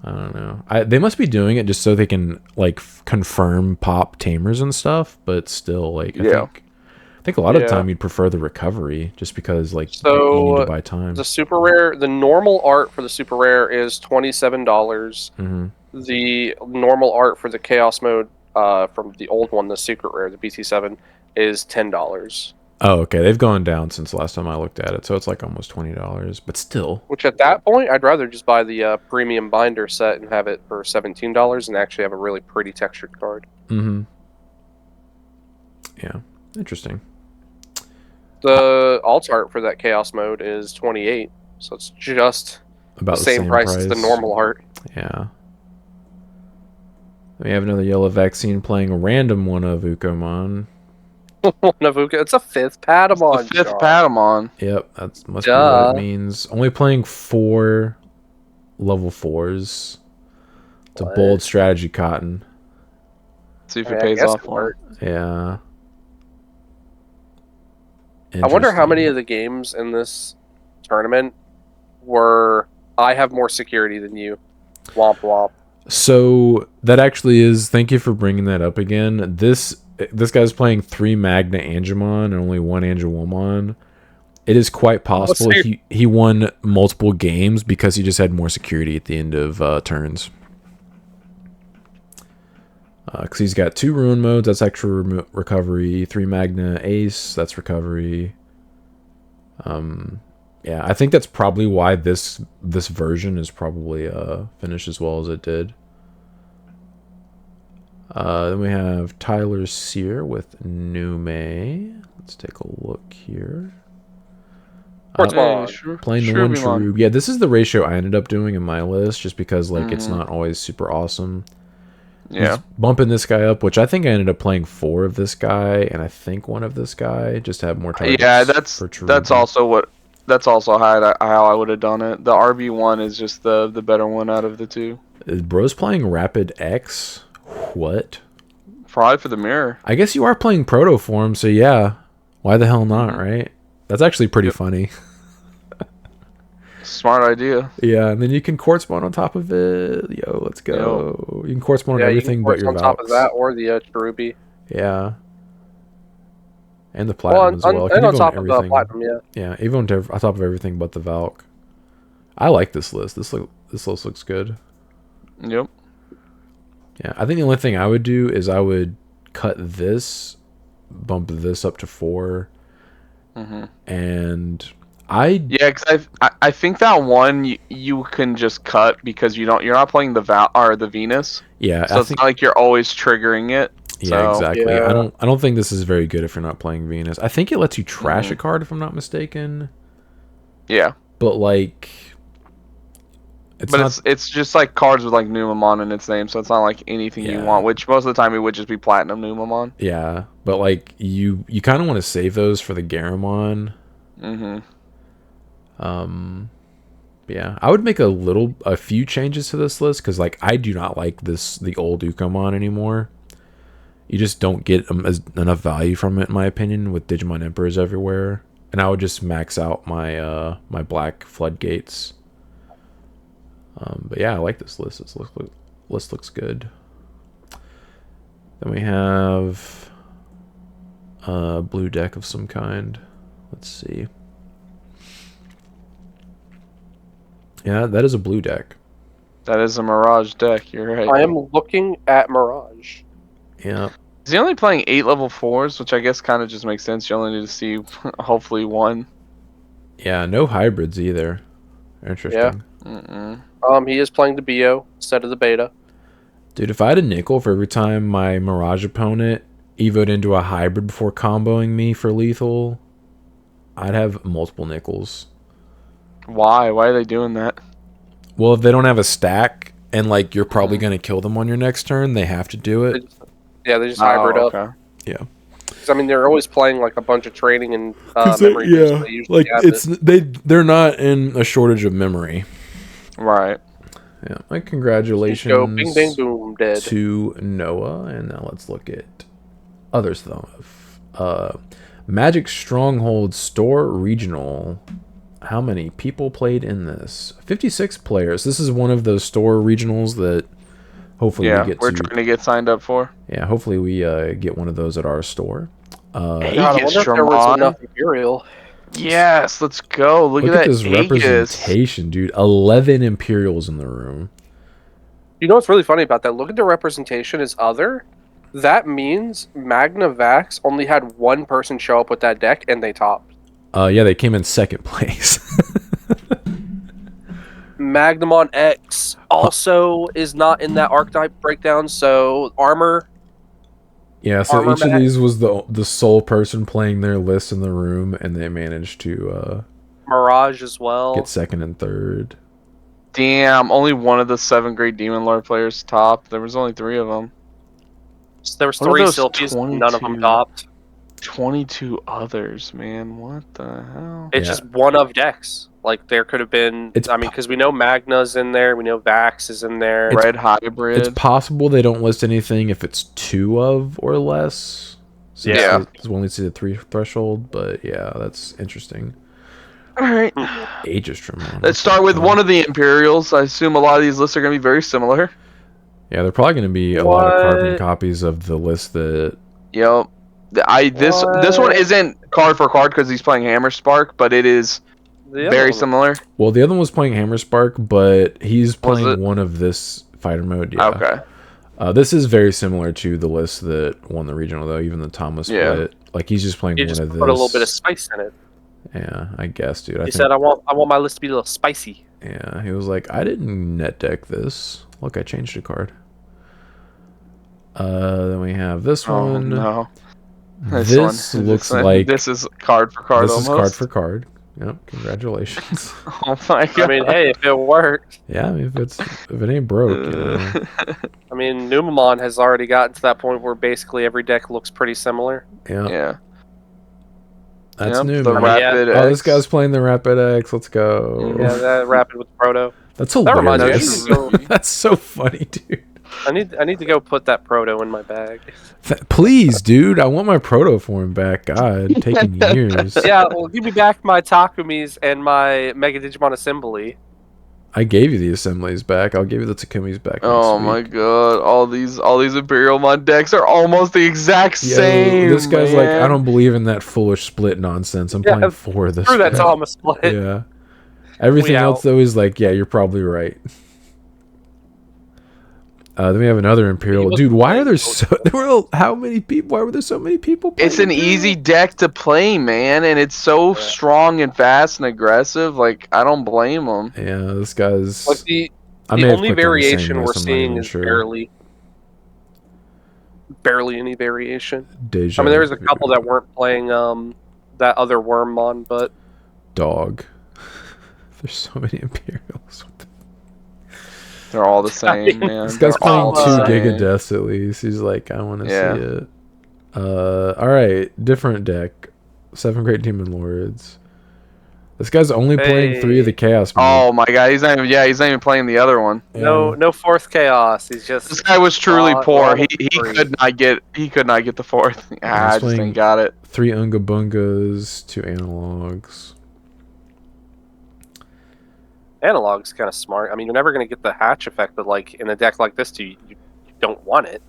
I don't know. They must be doing it just so they can, like, confirm pop tamers and stuff. But still, like, I think a lot of the time you'd prefer the recovery just because, like, you need to buy time. The super rare, the normal art for the super rare is $27. Mm-hmm. The normal art for the chaos mode from the old one, the secret rare, the BT7, is $10. Oh, okay. They've gone down since the last time I looked at it, so it's like almost $20. But still, Which at that point, I'd rather just buy the premium binder set and have it for $17 and actually have a really pretty textured card. mm-hmm. Yeah. Interesting. The alt art for that chaos mode is 28, so it's just About the same price as the normal art. Yeah. We have another yellow vaccine playing a random one of Ukomon. Navuka, it's a 5th Patamon. It's the 5th John. Patamon. Yep, that must be what Duh. it means. Only playing 4 level 4s. It's a What? bold strategy, Cotton. See if I it pays guess off it for him. worked. Yeah. I wonder how many Interesting. of the games in this tournament were I have more security than you. Womp womp. So that actually is. Thank you for bringing that up again. This guy's playing 3 Magna Angemon and only 1 Angewomon. It is quite possible so he won multiple games because he just had more security at the end of turns. Because he's got 2 Ruin modes. That's extra recovery. 3 Magna Ace. That's recovery. Yeah, I think that's probably why this version is probably finished as well as it did. Then we have Tyler Sear with Nume. Let's take a look here. Playing the one true. Yeah, this is the ratio I ended up doing in my list just because like it's not always super awesome. Yeah. He's bumping this guy up, which I think I ended up playing 4 of this guy, and I think 1 of this guy just have more targets. Yeah, that's also how I would have done it. The RB1 is just the better one out of the 2. Bro's playing Rapid X. What? Probably for the mirror. I guess you are playing Proto Form, so yeah. Why the hell not, right? That's actually pretty funny. Smart idea. Yeah, and then you can quartz bond on top of it. Yo, let's go. You can quartz bond on everything but your on top of Valks. that or the Cherubi. Yeah. And the platinum as well. And on top of the platinum, yeah. Yeah, even on top of everything but the Valk. I like this list. This list looks good. Yep. Yeah, I think the only thing I would do is I would cut this, bump this up to 4, and because I think that one you can just cut because you're not playing the Venus. Yeah, so it's not like you're always triggering it. Yeah, exactly. Yeah. I don't think this is very good if you're not playing Venus. I think it lets you trash a card if I'm not mistaken. Yeah. But like it's just like cards with like Numamon in its name, so it's not like anything you want, which most of the time it would just be Platinum Numamon. Yeah. But like you kind of want to save those for the Garamon. Yeah, I would make a few changes to this list because like I do not like the old Ukomon anymore. You just don't get enough value from it, in my opinion, with Digimon Emperors everywhere. And I would just max out my my black floodgates. But yeah, I like this list. This list looks good. Then we have a blue deck of some kind. Let's see. Yeah, that is a blue deck. That is a Mirage deck. You're right. I am looking at Mirage. Yeah. Is he only playing 8 level 4s, which I guess kind of just makes sense. You only need to see hopefully 1. Yeah, no hybrids either. Interesting. Yeah. He is playing the BO instead of the beta. Dude, if I had a nickel for every time my Mirage opponent evoed into a hybrid before comboing me for lethal, I'd have multiple nickels. Why? Why are they doing that? Well, if they don't have a stack and like you're probably going to kill them on your next turn, they have to do it. They just hybrid up. Yeah. I mean, they're always playing like a bunch of training and memory. Yeah, like they're not in a shortage of memory. Right. Yeah. Like congratulations go bing bang boom dead to Noah, and now let's look at other stuff. Magic Stronghold Store Regional. How many people played in this? 56 players. This is one of those store regionals that hopefully we're trying to get signed up for. Yeah, hopefully we get one of those at our store. God, I wonder if there was enough Imperial. Yes, let's go. Look at that this representation, dude. 11 Imperials in the room. You know what's really funny about that? Look at the representation as other. That means Magnavax only had one person show up with that deck, and they topped. Yeah, they came in second place. Magnamon X also is not in that archetype breakdown, so armor Yeah, so Armor each of Max. these was the sole person playing their list in the room, and they managed to Mirage as well. get second and third. Damn, only one of the 7th grade Demon Lord players topped. There was only 3 of them. So there was What are 3 those Sylphies, none of them 22? topped. 22 others, man. What the hell? It's Yeah. just one of decks. Like there could have been. It's I mean, because we know Magna's in there, we know Vax is in there. Red Hybrid. It's possible they don't list anything if it's 2 of or less. Since Yeah. we only see the 3 threshold, but yeah, that's interesting. All right. Aegis Let's start with one of the Imperials. I assume a lot of these lists are going to be very similar. Yeah, they're probably going to be a lot of carbon What? copies of the list that. Yep. This one isn't card for card because he's playing Hammer Spark, but it is The other very one- similar. Well, the other one was playing Hammer Spark, but he's Was playing it? one of this fighter mode. Yeah. Okay. This is very similar to the list that won the regional, though. Even the Thomas Yeah. split. Like he's just playing You one just of put this. a little bit of spice in it. Yeah, I guess, dude. I He think, said, "I want my list to be a little spicy." yeah, he was like, I didn't net deck this. Look, I changed a card. Then we have this Oh one. no. This looks like this is card for card. this is almost. card for card. Yep, congratulations. Oh my god. I mean, hey, if it worked. Yeah, I mean, if it ain't broke, you know. I mean, Numamon has already gotten to that point where basically every deck looks pretty similar. Yeah, Yeah. that's Yep, new. the man. Rapid Oh, this X. guy's playing the Rapid X. Let's go. Yeah, that Rapid with Proto. That's That reminds me, I need hilarious. to go- That's so funny, dude. I need to go put that Proto in my bag. Please, dude, I want my proto form back. God, taking years. Yeah, well, give me back my Takumis and my Mega Digimon Assembly. I gave you the assemblies back. I'll give you the Takumis back. Oh next my week. god, all these Imperial Mod decks are almost the exact Yo, same. this guy's like, man. I don't believe in that foolish split nonsense. I'm Yeah, playing for this. Screw that split." Thomas split. Yeah. Everything We else out. though is like, yeah, you're probably right. Then we have another Imperial. was Dude, why are playing there both how many people? Why were there so many people playing It's an Imperial? easy deck to play, man, and it's so strong and fast and aggressive. Like, I don't blame them. Yeah, this guy's. Like the I may the have only clicked on the same variation we're list, I'm not seeing even is sure. barely any variation. Deja I mean, there was a vu. couple that weren't playing that other Wormmon, but Dog. There's so many Imperials. They're all the same, man. This guy's They're playing all 2 the same. Gigadeaths at least. He's like, I want to Yeah. see it. Alright, different deck. 7 Great Demon Lords. This guy's only playing 3 of the Chaos mode. Oh my god, he's not even playing the other one. no fourth chaos. He's just This guy was truly Raw- poor. raw He three. could not get the fourth. he's I just playing- ain't got it. 3 Unga Bungas, 2 Analogs. Analog's kind of smart. I mean, you're never going to get the hatch effect, but like in a deck like this, you don't want it.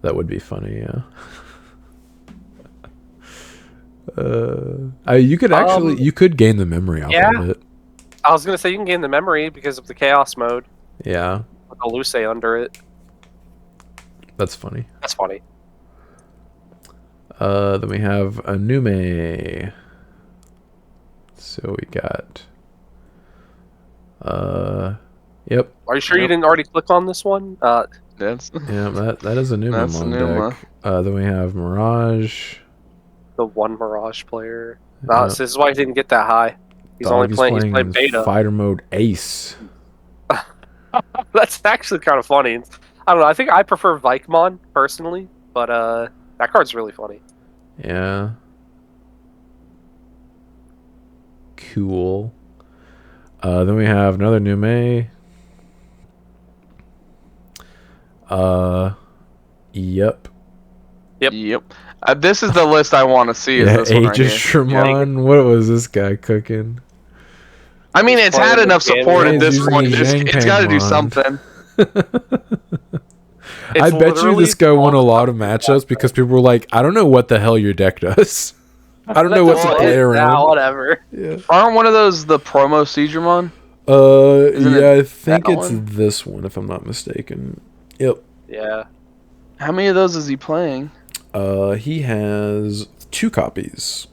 That would be funny, yeah. You could actually you could gain the memory off yeah. of it. I was going to say you can gain the memory because of the chaos mode Yeah, with a Luce under it. that's funny. That's funny. Then we have a Nume. So we got yep. Are you sure you Yep. didn't already click on this one? That's Yeah, that is a Numa That's a on Numa. deck. Then we have Mirage. The one Mirage player. Yeah. This is why he didn't get that high. He's only playing. He's playing beta. Fighter mode Ace. That's actually kind of funny. I don't know. I think I prefer Vikemon personally, but that card's really funny. Yeah. Cool. Then we have another Nume. Yep. Yep. This is the list I want to see. Is Yeah, this one right Aegis here. Sherman. What was this guy cooking? I mean, it's had playing enough the game. support at He's this using point. the It's got to do Zhang something. I bet you this guy won a lot of matchups because people were like, I don't know what the hell your deck does. I don't know what to play around. Whatever. Yeah. Aren't one of those the promo Siegramon? Isn't Yeah, it I think that it's one? this one if I'm not mistaken. Yep. Yeah. How many of those is he playing? He has 2 copies.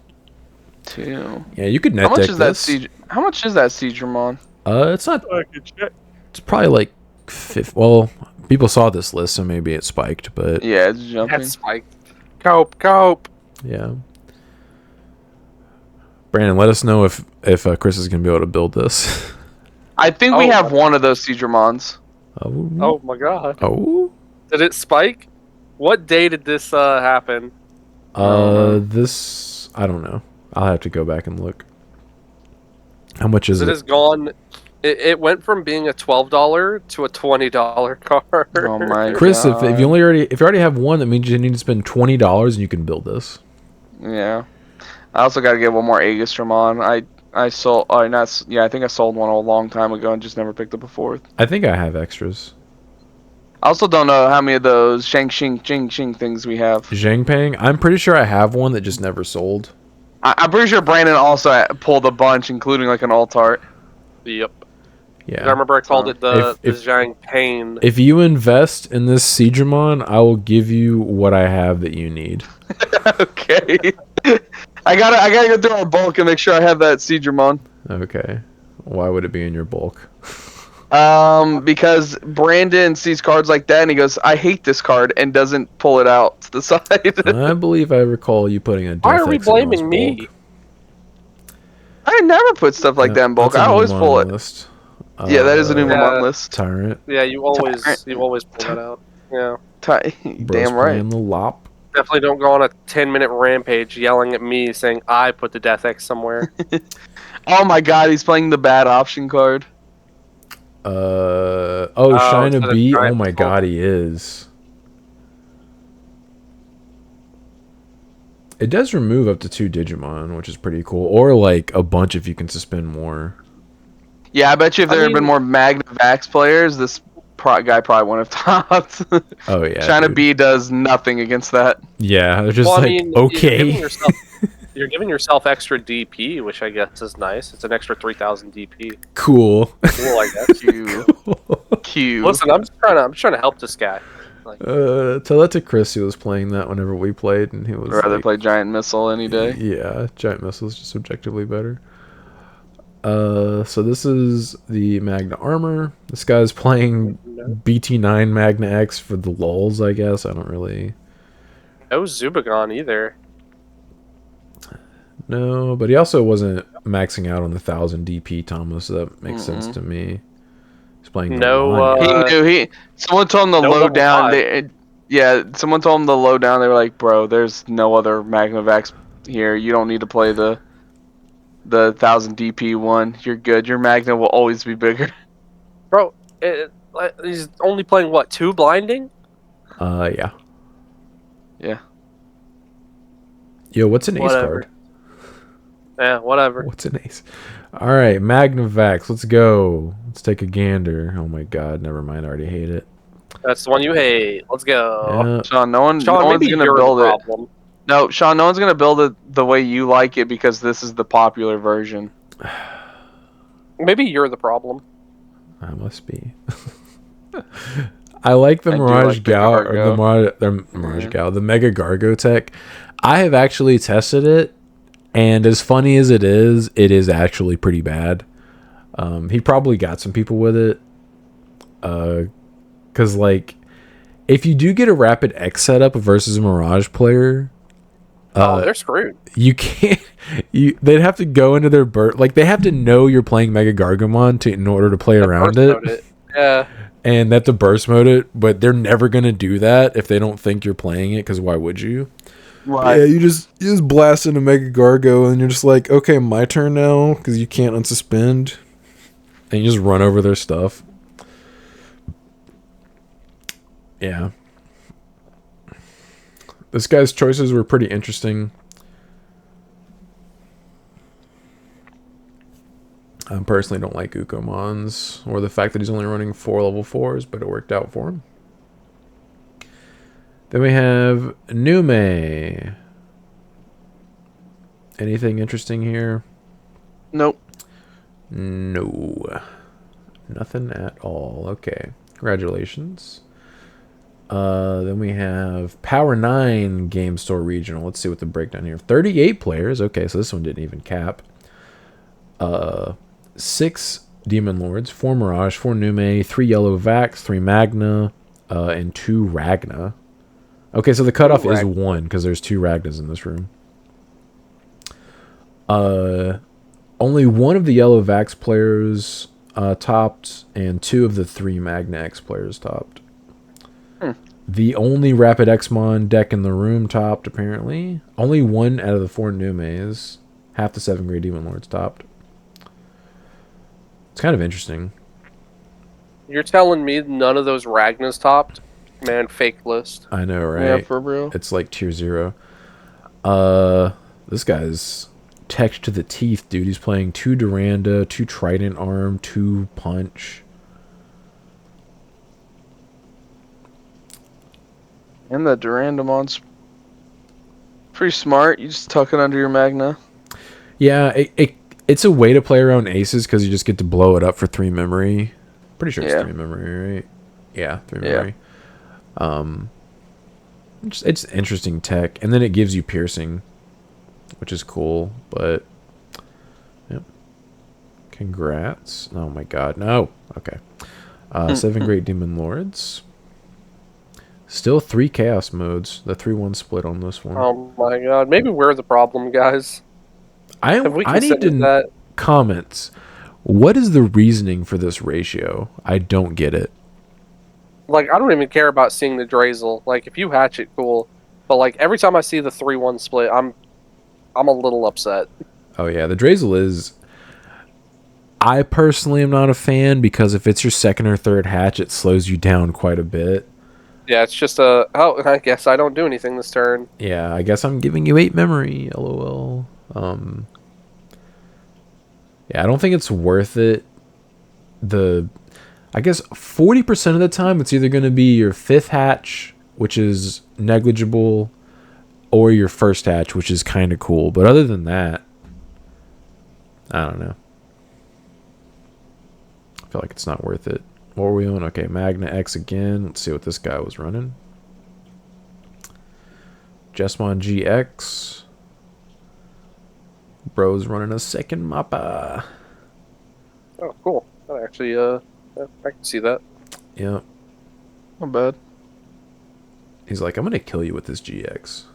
2. Yeah, you could How net much deck is that this. How much is that Siegramon? It's not. It's probably like Well, people saw this list, so maybe it spiked, but Yeah, it's jumping. That's spiked. Cope. yeah. Brandon, let us know if Chris is gonna be able to build this. I think we Oh. have one of those Seedramons. Oh my god. Oh. Did it spike? What day did this happen? This I don't know. I'll have to go back and look. How much is It it? has gone. It went from being a $12 to a $20 card. Oh my Chris, god. if you already have one, that means you need to spend $20 and you can build this. Yeah. I also got to get one more Aegistramon. I sold. I think I sold one a long time ago and just never picked up a fourth. I think I have extras. I also don't know how many of those Shang Xing Jing Xing things we have. Zhangpang, I'm pretty sure I have one that just never sold. I'm pretty sure Brandon also pulled a bunch, including like an alt art. Yep. Yeah. I remember I called it the If- Zhang Pain. If you invest in this Seedramon, I will give you what I have that you need. Okay. I gotta go through our bulk and make sure I have that Seedramon. Okay. Why would it be in your bulk? Because Brandon sees cards like that and he goes, "I hate this card," and doesn't pull it out to the side. I believe I recall you putting a. Why are Death we X in Mel's blaming me? bulk. I never put stuff like that in bulk. That's a I always Numon pull it. list. Yeah, that is a new Yeah. Numon list. Tyrant. Yeah, you always pull that out. Yeah. Bros Damn right. playing the lop. Definitely don't go on a 10-minute rampage yelling at me saying I put the Death X somewhere. Oh my god, he's playing the bad option card. Shine instead a of Bee. Oh Giant my Skull. god, he is. It does remove up to 2 Digimon, which is pretty cool. Or like a bunch if you can suspend more. Yeah, I bet you if there had been mean- more Magnavax players, this guy probably wouldn't have topped. Oh yeah. China dude. B does nothing against that. Yeah, they're just Well, like okay. You're giving yourself extra DP, which I guess is nice. It's an extra 3,000 DP. Cool. Cool, I guess. Q. Q. Listen, I'm just trying to help this guy. Like, Tell that to Chris. He was playing that whenever we played, and he was I'd rather like, play Giant Missile any day. Yeah, Giant Missile's just objectively better. So this is the Magna Armor. This guy's playing BT9 Magna X for the lulz, I guess. I don't really no Zubagon either. know, but he also wasn't maxing out on the 1,000 DP, Thomas. So that makes sense to me. He's playing No, the He knew. Someone told him the no low level down. five. Someone told him the low down. They were like, "Bro, there's no other Magnavax here. You don't need to play the 1,000 DP one. You're good. Your Magna will always be bigger." Bro, he's only playing, what, 2 blinding? Yeah. Yeah. Yo, what's an ace Whatever. card? Yeah, whatever. What's an ace? All right, Magnavax. Let's go. Let's take a gander. Oh my god, never mind. I already hate it. That's the one you hate. Let's go. Yeah. Sean, no one's Sean, maybe gonna you're build the it. problem. No, Sean, no one's gonna build it the way you like it because this is the popular version. Maybe you're the problem. I must be. I like the I do Mirage like the Gao or Gargo. the Mirage Gao, the Mega Gargo tech. I have actually tested it, and as funny as it is actually pretty bad. He probably got some people with it, because like, if you do get a Rapid X setup versus a Mirage player, They're screwed. you can't. They'd have to go into their burst. Like they have to know you're playing Mega Gargomon in order to play around Burst mode it. Yeah. And they have to burst mode it, but they're never gonna do that if they don't think you're playing it. Because why would you? Right. Yeah, you just blast into Mega Gargo, and you're just like, okay, my turn now, because you can't unsuspend, and you just run over their stuff. Yeah. This guy's choices were pretty interesting. I personally don't like Ukomons, or the fact that he's only running 4 level 4s, but it worked out for him. Then we have Nume. Anything interesting here? Nope. No. Nothing at all. Okay. Congratulations. Then we have Power 9 Game Store Regional. Let's see what the breakdown here. 38 players. Okay, so this one didn't even cap. 6 Demon Lords, 4 Mirage, 4 Nume, 3 Yellow Vax, 3 Magna, and 2 Ragna. Okay, so the cutoff is 1 because there's 2 Ragnas in this room. Only 1 of the Yellow Vax players topped, and 2 of the 3 Magna X players topped. The only Rapid Xmon deck in the room topped, apparently. Only 1 out of the 4 Numes. Half the 7 Great Demon Lords topped. It's kind of interesting. You're telling me none of those Ragnas topped? Man, fake list. I know, right? Yeah, for real. It's like tier 0. This guy's tech to the teeth, dude. He's playing 2 Duranda, 2 Trident Arm, 2 Punch. And the Durandamon's pretty smart. You just tuck it under your Magna. Yeah, it's a way to play around aces because you just get to blow it up for 3 memory. Pretty sure it's 3 memory, right? Yeah, 3 memory. It's interesting tech, and then it gives you piercing, which is cool. But yep, congrats! Oh my god, no. Okay, 7 Great Demon Lords. Still 3 chaos modes. The 3-1 split on this one. Oh my god, maybe we're the problem, guys. I need to comments. What is the reasoning for this ratio? I don't get it. Like, I don't even care about seeing the Drazel. Like, if you hatch it, cool. But like every time I see the 3-1 split, I'm a little upset. Oh yeah, the Drazel is. I personally am not a fan because if it's your second or third hatch, it slows you down quite a bit. Yeah, it's just I guess I don't do anything this turn. Yeah, I guess I'm giving you 8 memory. LOL. Yeah, I don't think it's worth it. I guess 40% of the time it's either going to be your 5th hatch, which is negligible, or your 1st hatch, which is kind of cool. But other than that, I don't know. I feel like it's not worth it. What were we on? Okay, Magna X again. Let's see what this guy was running. Jesmon GX. Bro's running a second mappa. Oh, cool. That actually, I can see that. Yeah. Not bad. He's like, I'm going to kill you with this GX.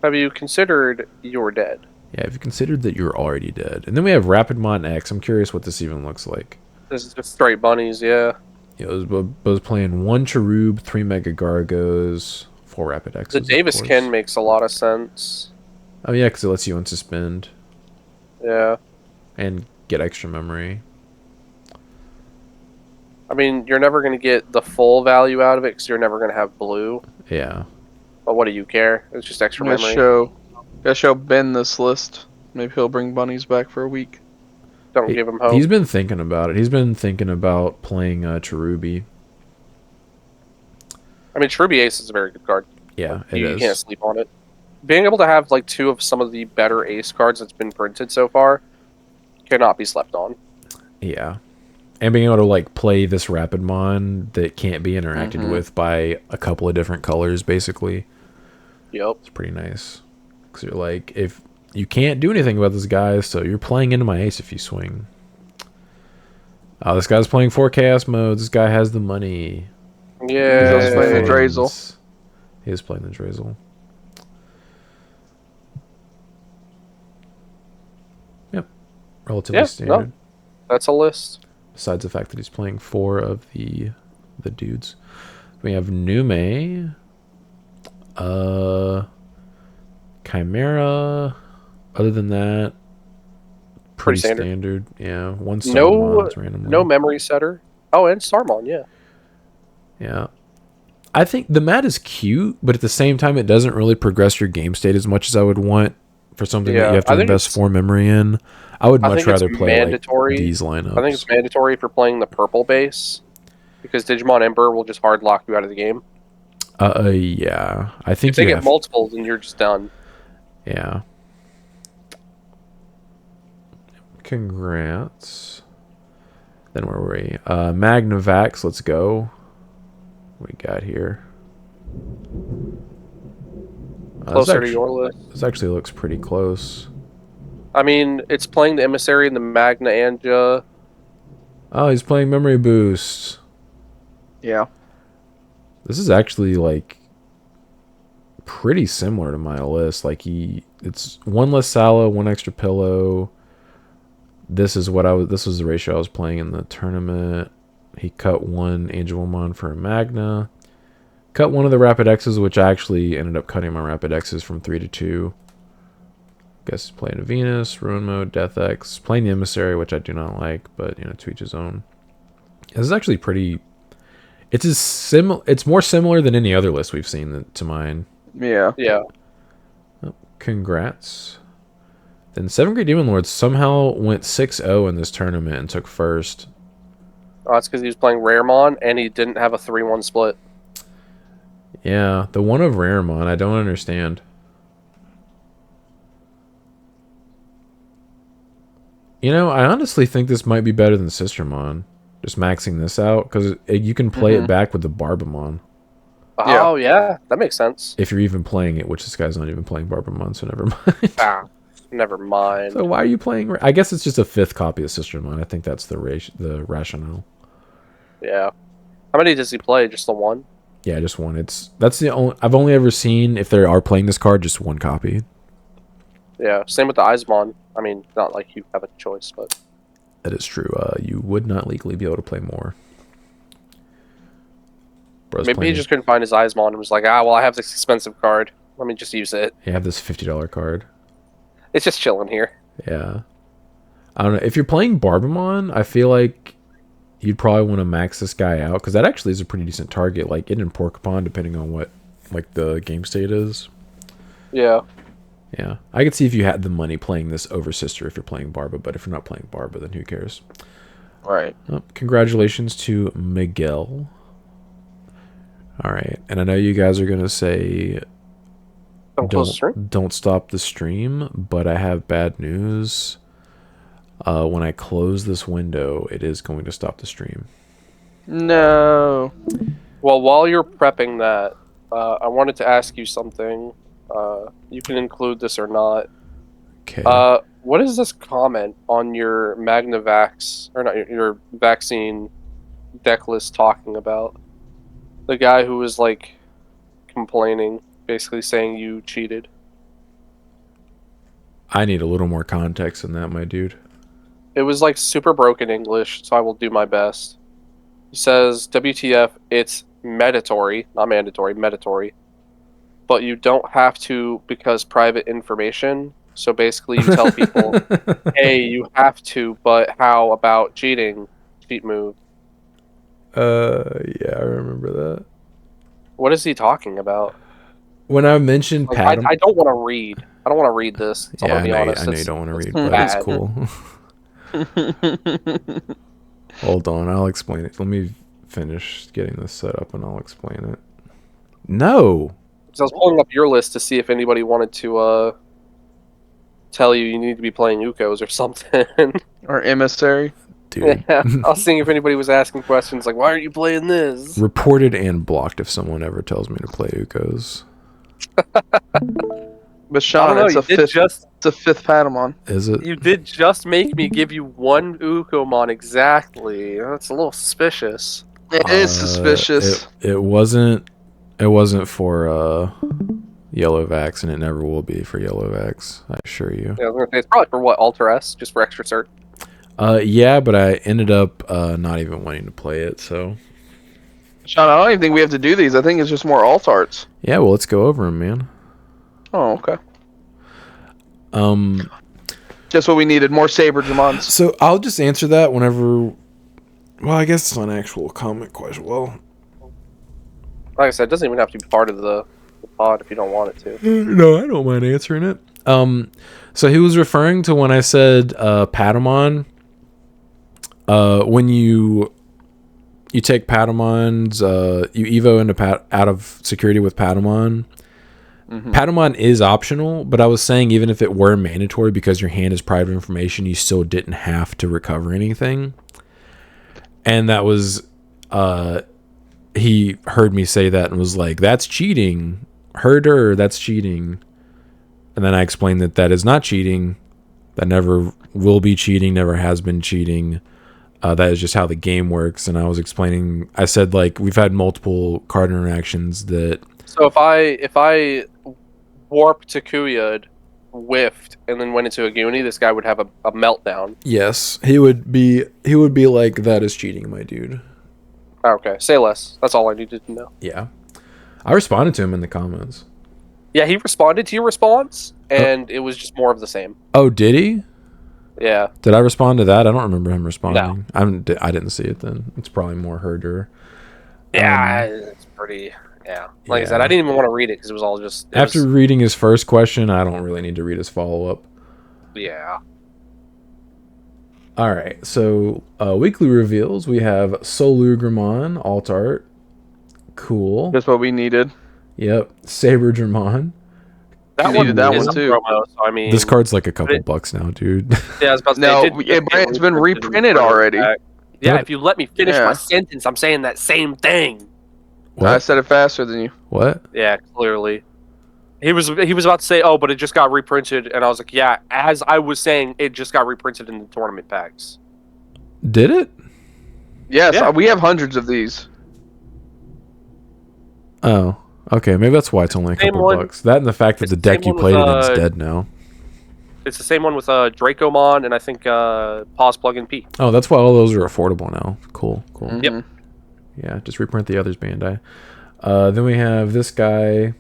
Have you considered you're dead? Yeah, have you considered that you're already dead? And then we have Rapidmon X. I'm curious what this even looks like. This is just straight bunnies, yeah. Yeah, I was playing 1 Cherub, 3 Mega Gargos, 4 Rapid X's. The Davis Ken makes a lot of sense. Oh yeah, because it lets you unsuspend. Yeah. And get extra memory. I mean, you're never going to get the full value out of it because you're never going to have blue. Yeah. But what do you care? It's just extra memory. Gotta show Ben this list. Maybe he'll bring bunnies back for a week. Don't give him hope. He's been thinking about it. He's been thinking about playing Cherubi. I mean, Cherubi Ace is a very good card. Yeah, You can't sleep on it. Being able to have like 2 of some of the better Ace cards that's been printed so far cannot be slept on. Yeah. And being able to like play this Rapidmon that can't be interacted with by a couple of different colors, basically. Yep. It's pretty nice. Because you're like, if you can't do anything about this guy, so you're playing into my ace if you swing. Oh, this guy's playing 4 chaos modes. This guy has the money. Yeah. He's also playing the Drazel. He is playing the Drazel. Yep. Relatively standard. No, that's a list. Besides the fact that he's playing 4 of the dudes. We have Nume. Chimera. Other than that, pretty standard. Yeah, 1 Starmon randomly. No memory setter. Oh, and Starmon, yeah. Yeah. I think the mat is cute, but at the same time, it doesn't really progress your game state as much as I would want for something that you have to invest 4 memory in. I would much rather play like these lineups. I think it's mandatory for playing the purple base because Digimon Ember will just hard lock you out of the game. Yeah. I think if they get multiple, then you're just done. Yeah. Congrats. Then where were we? Magnavax, let's go. What we got here? Closer to your list. This actually looks pretty close. I mean, it's playing the Emissary and the Magna Anja. Oh, he's playing Memory Boost. Yeah. This is actually like pretty similar to my list. Like it's one less Sala, one extra pillow. This was the ratio I was playing in the tournament. He cut one Angelomon for a Magna. Cut one of the Rapid X's, which I actually ended up cutting my Rapid X's from 3 to 2. Guess he's playing a Venus, Ruin Mode, Death X. Playing the Emissary, which I do not like, but to each his own. This is actually pretty. It's more similar than any other list we've seen to mine. Yeah. Yeah. Oh, congrats. Then 7th Grade Demon Lord somehow went 6-0 in this tournament and took first. Oh, that's because he was playing Raremon and he didn't have a 3-1 split. Yeah, the one of Raremon, I don't understand. I honestly think this might be better than Sistermon. Just maxing this out, because you can play it back with the Barbamon. Oh, yeah, that makes sense. If you're even playing it, which this guy's not even playing Barbamon, so never mind. Never mind. So why are you playing? I guess it's just a 5th copy of Sistermon. I think that's the rationale. Yeah. How many does he play? Just the one? Yeah, just one. That's the only I've only ever seen, if they are playing this card, just one copy. Yeah, same with the Eismon. I mean, not like you have a choice, but that is true. You would not legally be able to play more. Maybe he just couldn't find his Eismon and was like, well, I have this expensive card. Let me just use it. You have this $50 card. It's just chilling here. Yeah. I don't know. If you're playing Barbamon, I feel like you'd probably want to max this guy out, because that actually is a pretty decent target. Like, it and Porcupine, depending on what the game state is. Yeah. Yeah. I could see if you had the money playing this over Sister if you're playing Barba, but if you're not playing Barba, then who cares? Right. Oh, congratulations to Miguel. All right. And I know you guys are going to say don't stop the stream, but I have bad news. When I close this window, it is going to stop the stream. No. Well, while you're prepping that, I wanted to ask you something. You can include this or not. Okay. What is this comment on your Magnavax, or not your vaccine deck list talking about? The guy who was like complaining, basically saying you cheated. I need a little more context than that, my dude. It was like super broken English, so I will do my best. He says, WTF, it's meditory, not mandatory, meditory. But you don't have to because private information. So basically you tell people, hey, you have to, but how about cheating? Cheat move. Yeah, I remember that. What is he talking about? When I mentioned Pat, I don't want to read. I don't want to read this. Yeah, I know you don't want to read, but it's cool. Hold on, I'll explain it. Let me finish getting this set up and I'll explain it. No! So I was pulling up your list to see if anybody wanted to tell you need to be playing Ukos or something. Or Emissary. Dude. Yeah, I was seeing if anybody was asking questions like, why aren't you playing this? Reported and blocked if someone ever tells me to play Ukos. But Sean, it's a fifth Patamon. Is it? You did just make me give you one Ukomon exactly. That's a little suspicious. It is suspicious. It wasn't for Yellow Vax, and it never will be for Yellow Vax, I assure you. Yeah, I was gonna say, it's probably for what, Alter S, just for extra cert. Yeah, but I ended up not even wanting to play it, so. Sean, I don't even think we have to do these. I think it's just more alt arts. Yeah, well, let's go over them, man. Oh, okay. Just what we needed, more Saber Jamons. So I'll just answer that whenever. Well, I guess it's not an actual comment question. Well, like I said, it doesn't even have to be part of the pod if you don't want it to. No, I don't mind answering it. So he was referring to when I said Patamon. When you take Patamons, you Evo into out of security with Patamon. Mm-hmm. Patamon is optional, but I was saying even if it were mandatory because your hand is private information, you still didn't have to recover anything. And that was, he heard me say that and was like, that's cheating. Herder, that's cheating. And then I explained that is not cheating. That never will be cheating, never has been cheating. That is just how the game works. And I was explaining. I said like we've had multiple card interactions that. So if I warped to Kuyud, whiffed, and then went into a Goonie, this guy would have a meltdown. Yes, he would be like, that is cheating, my dude. Okay, say less. That's all I needed to know. Yeah, I responded to him in the comments. Yeah, he responded to your response, and it was just more of the same. Oh, did he? Yeah. Did I respond to that? I don't remember him responding. No. I didn't see it then. It's probably more herder. Yeah, it's pretty. Yeah. Like I said, I didn't even want to read it because it was all just. After reading his first question, I don't really need to read his follow-up. Yeah. All right, so weekly reveals. We have Solugramon, alt art. Cool. That's what we needed. Yep. Saber Dramon. That one too. Promo, so I mean, This card's like a couple bucks now, dude. Yeah, I was about to say, no, it's been reprinted already. Yeah, if you let me finish my sentence, I'm saying that same thing. What? I said it faster than you. What? Yeah, clearly. He was about to say, oh, but it just got reprinted, and I was like, yeah, as I was saying, it just got reprinted in the tournament packs. Did it? Yes, Yeah. We have hundreds of these. Oh, okay. Maybe that's why it's only a couple bucks. That and the fact that the deck you played it in is dead now. It's the same one with Dracomon and I think Pause Plug-in P. Oh, that's why all those are affordable now. Cool. Mm-hmm. Yep. Yeah, just reprint the others, Bandai. Then we have this guy.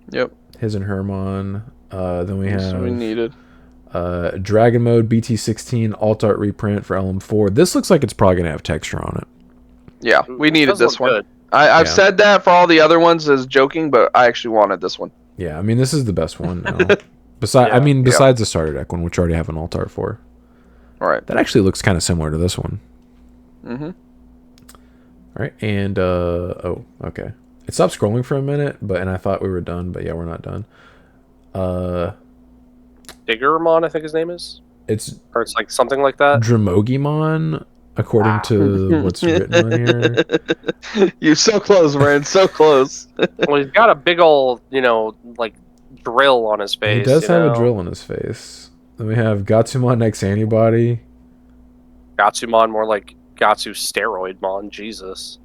Yep. His and Hermon. Then we have. we needed. Dragon Mode BT16 alt art reprint for LM4. This looks like it's probably gonna have texture on it. Yeah, we needed this one. Good. I've said that for all the other ones as joking, but I actually wanted this one. Yeah, I mean this is the best one now. Besides the starter deck one, which I already have an alt art for. All right. That actually looks kind of similar to this one. Mm-hmm. All right, and oh, okay. It stopped scrolling for a minute, and I thought we were done, but yeah, we're not done. Diggermon, I think his name is. It's like something like that. Dramogimon, according to what's written on here. You're so close, man. So close. Well, he's got a big old, like drill on his face. He does have a drill on his face. Then we have Gatsumon X Antibody. Gatsumon, more like Gatsu Steroidmon. Jesus.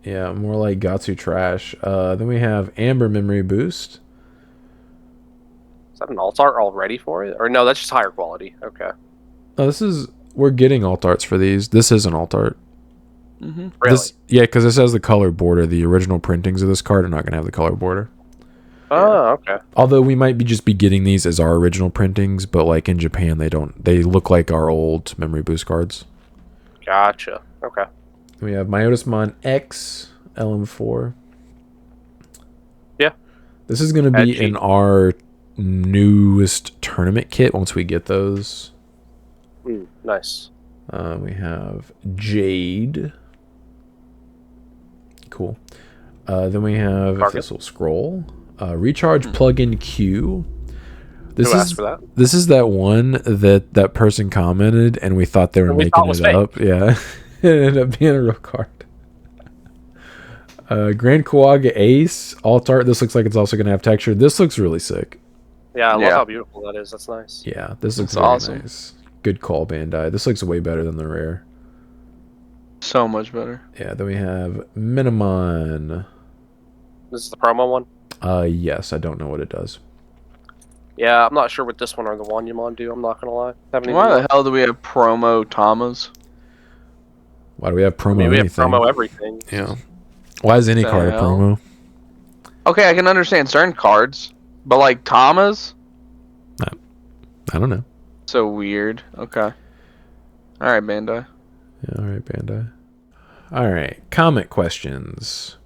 Yeah, more like Gatsu Trash. Then we have Amber Memory Boost. Is that an alt art already for it? Or no, that's just higher quality. Okay. Oh, we're getting alt arts for these. This is an alt art. Mm-hmm. Really? Yeah, because this has the color border. The original printings of this card are not going to have the color border. Oh, okay. Although we might just be getting these as our original printings, but like in Japan, they don't. They look like our old Memory Boost cards. Gotcha. Okay. We have Myotismon X LM4. Yeah. This is going to be in our newest tournament kit once we get those. Nice. We have Jade. Cool. Then we have this little scroll. Recharge plugin Q. Who asked for that? This is that one that person commented, and we thought they were making it up. Yeah, it ended up being a real card. Grand Kawaga Ace alt art. This looks like it's also going to have texture. This looks really sick. Yeah, I love how beautiful that is. That's nice. Yeah, this looks awesome. Nice. Good call, Bandai. This looks way better than the rare. So much better. Yeah, then we have Minimon. This is the promo one? Yes, I don't know what it does. Yeah, I'm not sure what this one or the Wanyamon do, I'm not going to lie. Why the hell do we have promo Tamas? Why do we have promo we anything? have promo everything. Yeah. Why is any card a promo? Okay, I can understand certain cards, but like Tamas? I don't know. So weird. Okay. Alright, Bandai. Yeah, alright, Bandai. Alright, comment questions.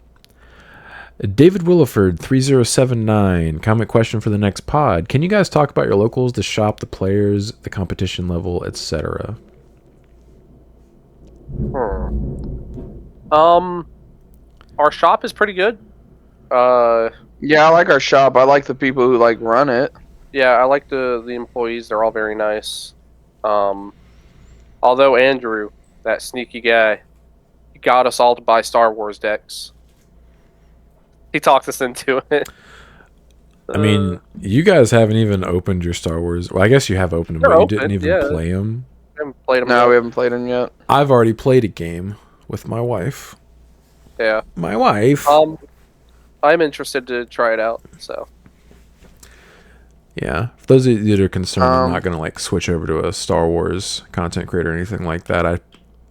David Williford 3079 comment question for the next pod. Can you guys talk about your locals, the shop, the players, the competition level, etc.? Our shop is pretty good. Yeah, I like our shop. I like the people who like run it. Yeah, I like the employees. They're all very nice. Although Andrew, that sneaky guy, he got us all to buy Star Wars decks. He talked us into it. I mean, you guys haven't even opened your Star Wars. Well, I guess you have opened them, but you didn't even play them. haven't played them No, yet. we haven't played them yet. I've already played a game with my wife. Yeah. My wife. I'm interested to try it out. So. Yeah. For those of you that are concerned, I'm not Um, going to like switch over to a Star Wars content creator or anything like that.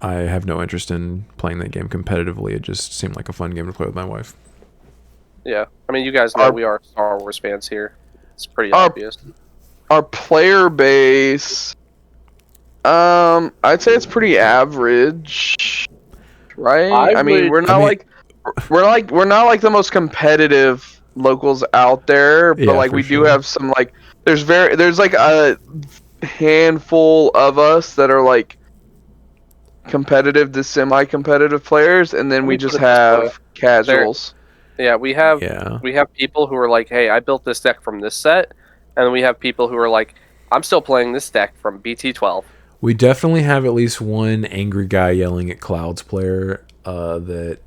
I have no interest in playing that game competitively. It just seemed like a fun game to play with my wife. Yeah. I mean, you guys know we are Star Wars fans here. It's pretty obvious. Our player base, I'd say it's pretty average, right? I mean, we're not like the most competitive locals out there, but Yeah, like for we do sure. have some like there's like a handful of us that are like competitive to semi-competitive players, and then Let we me just put it this way. have casuals. Yeah, we have Yeah. people who are like, "Hey, I built this deck from this set," and then we have people who are like, "I'm still playing this deck from BT12." We definitely have at least one angry guy yelling at Clouds player that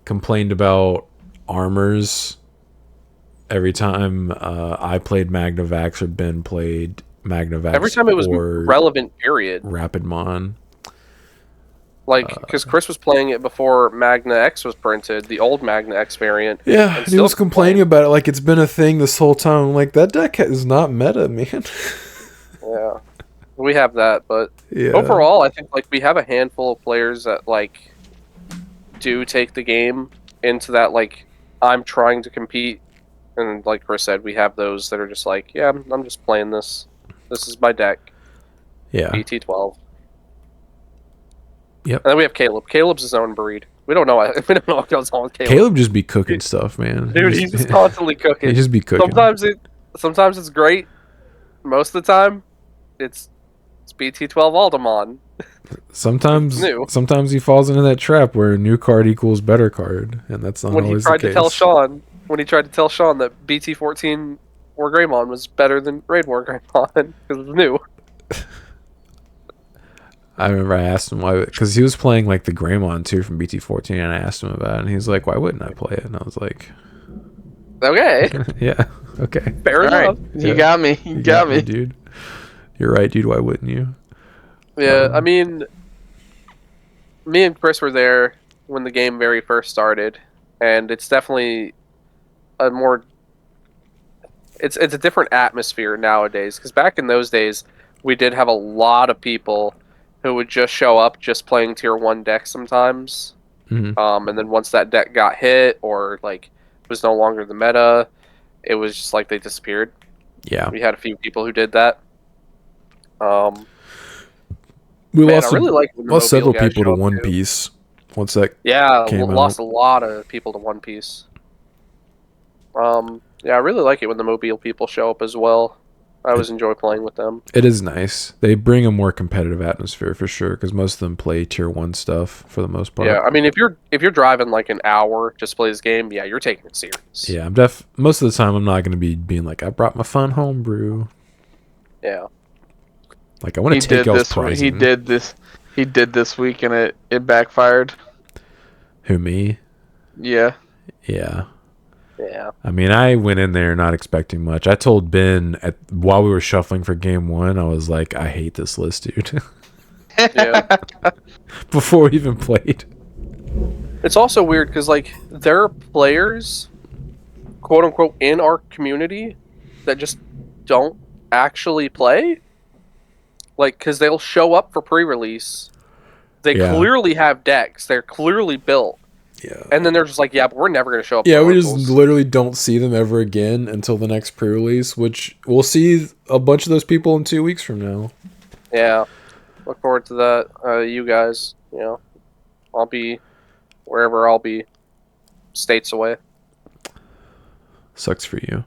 complained about armors every time I played Magnavax or Ben played Magnavax. Every time it was or relevant, period. Rapidmon. Like, because Chris was playing it before Magna X was printed, the old Magna X variant. Yeah, and he was complaining about it like it's been a thing this whole time. I'm like, that deck is not meta, man. Yeah, we have that, but Yeah. overall, I think like we have a handful of players that like do take the game into that like I'm trying to compete, and like Chris said, we have those that are just like, yeah, I'm just playing this. This is my deck. Yeah. BT12. Yep. And then we have Caleb. Caleb's his own breed. We don't know. We don't know what goes on with Caleb. Caleb just be cooking stuff, man. Dude, he's just constantly cooking. He just be cooking. Sometimes it's great. Most of the time, it's BT12 Aldemon. Sometimes he falls into that trap where new card equals better card, and that's not When always he tried the to case. tell Sean that BT14 War Greymon was better than Raid War Greymon because it's new. I remember I asked him why, because he was playing like the Greymon too from BT14, and I asked him about it, and he's like, "Why wouldn't I play it?" And I was like, Okay, "Yeah, okay, fair enough." Right. You got me. You got me, dude. You're right, dude. Why wouldn't you?" Yeah, I mean, me and Chris were there when the game very first started, and it's definitely a more. It's a different atmosphere nowadays, because back in those days, we did have a lot of people who would just show up just playing tier 1 decks sometimes. Mhm. And then once that deck got hit or like was no longer the meta, it was just like they disappeared. Yeah, We had a few people who did that. we Man, lost I really like when the lost Mobile several guys people show to up, One too. Piece once that Yeah, came lost out. a lot of people to One Piece. Yeah, I really like it when the Mobile people show up as well. I always enjoy playing with them. It is nice. They bring a more competitive atmosphere for sure, because most of them play tier 1 stuff for the most part. Yeah, I mean, if you're driving like an hour just to play this game, yeah, you're taking it serious. Yeah, most of the time I'm not going to be being like, I brought my fun homebrew. Yeah. Like, I want to take y'all's pricing. He did this week, and it backfired. Who, me? Yeah. Yeah. Yeah. I mean, I went in there not expecting much. I told Ben while we were shuffling for game 1, I was like, I hate this list, dude. Yeah. Before we even played. It's also weird because like there are players, quote unquote, in our community that just don't actually play. Like, because they'll show up for pre-release. They clearly have decks. They're clearly built. Yeah. And then they're just like, yeah, but we're never going to show up. Yeah, for we locals. just literally don't see them ever again until the next pre-release, which we'll see a bunch of those people in 2 weeks from now. Yeah. Look forward to that. You guys, I'll be wherever I'll be, states away. Sucks for you.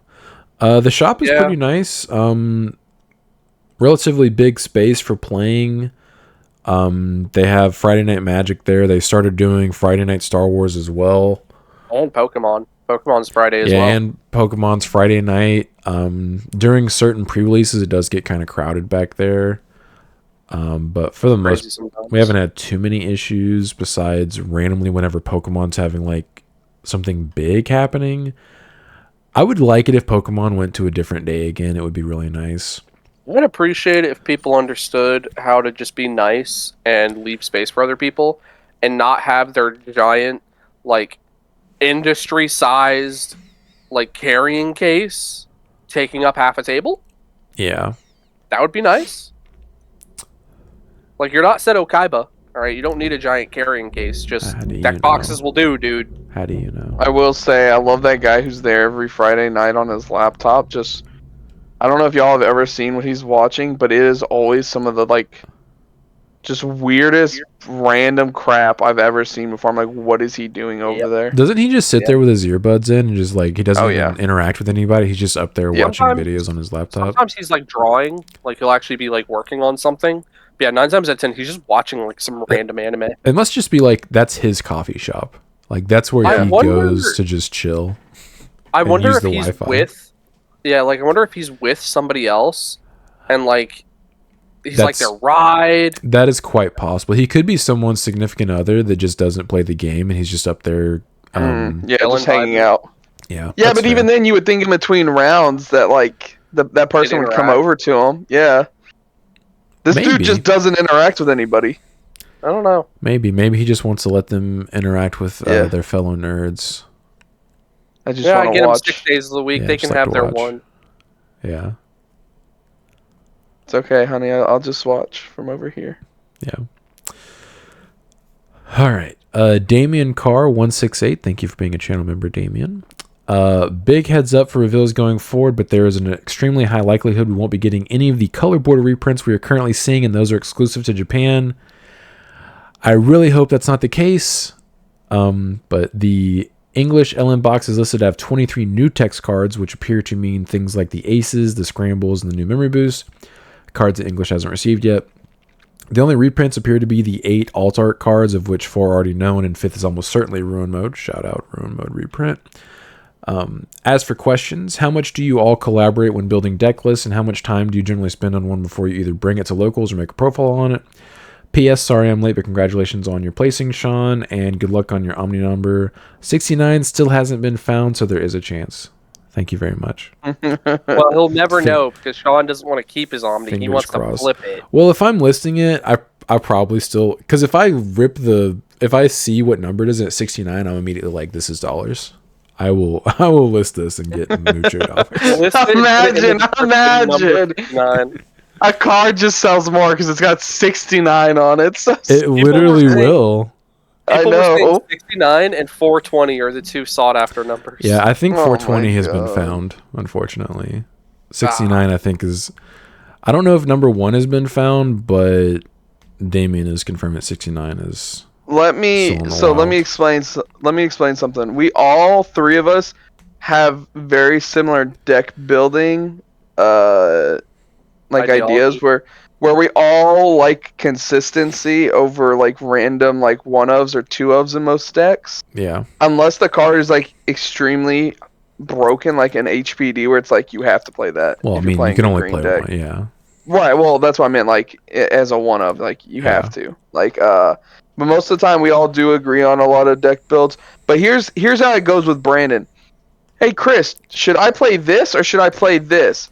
The shop is pretty nice. Relatively big space for playing. They have Friday Night Magic there. They started doing Friday Night Star Wars as well. And Pokemon. Pokemon's Friday as well. Yeah, and Pokemon's Friday night. During certain pre-releases, it does get kind of crowded back there. But for the most, we haven't had too many issues besides randomly whenever Pokemon's having like something big happening. I would like it if Pokemon went to a different day again. It would be really nice. I'd appreciate it if people understood how to just be nice and leave space for other people and not have their giant, like, industry-sized, like, carrying case taking up half a table. Yeah. That would be nice. Like, you're not Seto Kaiba, alright? You don't need a giant carrying case. Just deck boxes will do, dude. How do you know? I will say, I love that guy who's there every Friday night on his laptop. Just, I don't know if y'all have ever seen what he's watching, but it is always some of the, like, just weirdest random crap I've ever seen before. I'm like, what is he doing over there? Doesn't he just sit there with his earbuds in and just like he doesn't even interact with anybody? He's just up there watching videos on his laptop. Sometimes he's like drawing, like he'll actually be like working on something. But yeah, 9 times out of 10, he's just watching like some random anime. It must just be like that's his coffee shop. Like that's where he goes to just chill. I wonder if he's with, like I wonder if he's with somebody else, and like he's like their ride. That is quite possible. He could be someone's significant other that just doesn't play the game, and he's just up there. Just hanging out. Yeah, but fair. Even then, you would think in between rounds that like that person would come over to him. Yeah, this dude just doesn't interact with anybody. I don't know. Maybe he just wants to let them interact with their fellow nerds. I just want to get watch. them 6 days of the week. They can have their one. Yeah. It's okay, honey. I'll just watch from over here. Yeah. All right. Damien Carr 168. Thank you for being a channel member, Damien. Big heads up for reveals going forward, but there is an extremely high likelihood we won't be getting any of the color border reprints we are currently seeing, and those are exclusive to Japan. I really hope that's not the case. But the English LM box is listed to have 23 new text cards, which appear to mean things like the aces, the scrambles, and the new memory boost. Cards that English hasn't received yet. The only reprints appear to be the 8 alt art cards, of which 4 are already known, and 5th is almost certainly Ruin Mode. Shout out Ruin Mode reprint. As for questions, how much do you all collaborate when building deck lists, and how much time do you generally spend on one before you either bring it to locals or make a profile on it? P.S. Sorry I'm late, but congratulations on your placing, Sean, and good luck on your Omni number. 69 still hasn't been found, so there is a chance. Thank you very much. Well, he'll never know because Sean doesn't want to keep his Omni. He wants to flip it. Well, if I'm listing it, I probably still... Because if I if I see what number it is at 69, I'm immediately like, this is dollars. I will list this and get mucho dollars. Imagine. A card just sells more because it's got 69 on it. So it literally will. I know. 69 and 420 are the two sought after numbers. Yeah, I think 420 has been found, unfortunately. 69, I think, is... I don't know if number 1 has been found, but Damien is confirmed that 69 is... Let me explain something. We all 3 of us have very similar deck building ideas where we all like consistency over like random like 1-ofs or 2-ofs in most decks. Yeah. Unless the card is like extremely broken, like an HPD where it's like you have to play that. Well, I mean, you can only play one, yeah. Right, well, that's what I meant, like as a 1-of, like you have to. Like but most of the time we all do agree on a lot of deck builds. But here's how it goes with Brandon. Hey Chris, should I play this or should I play this?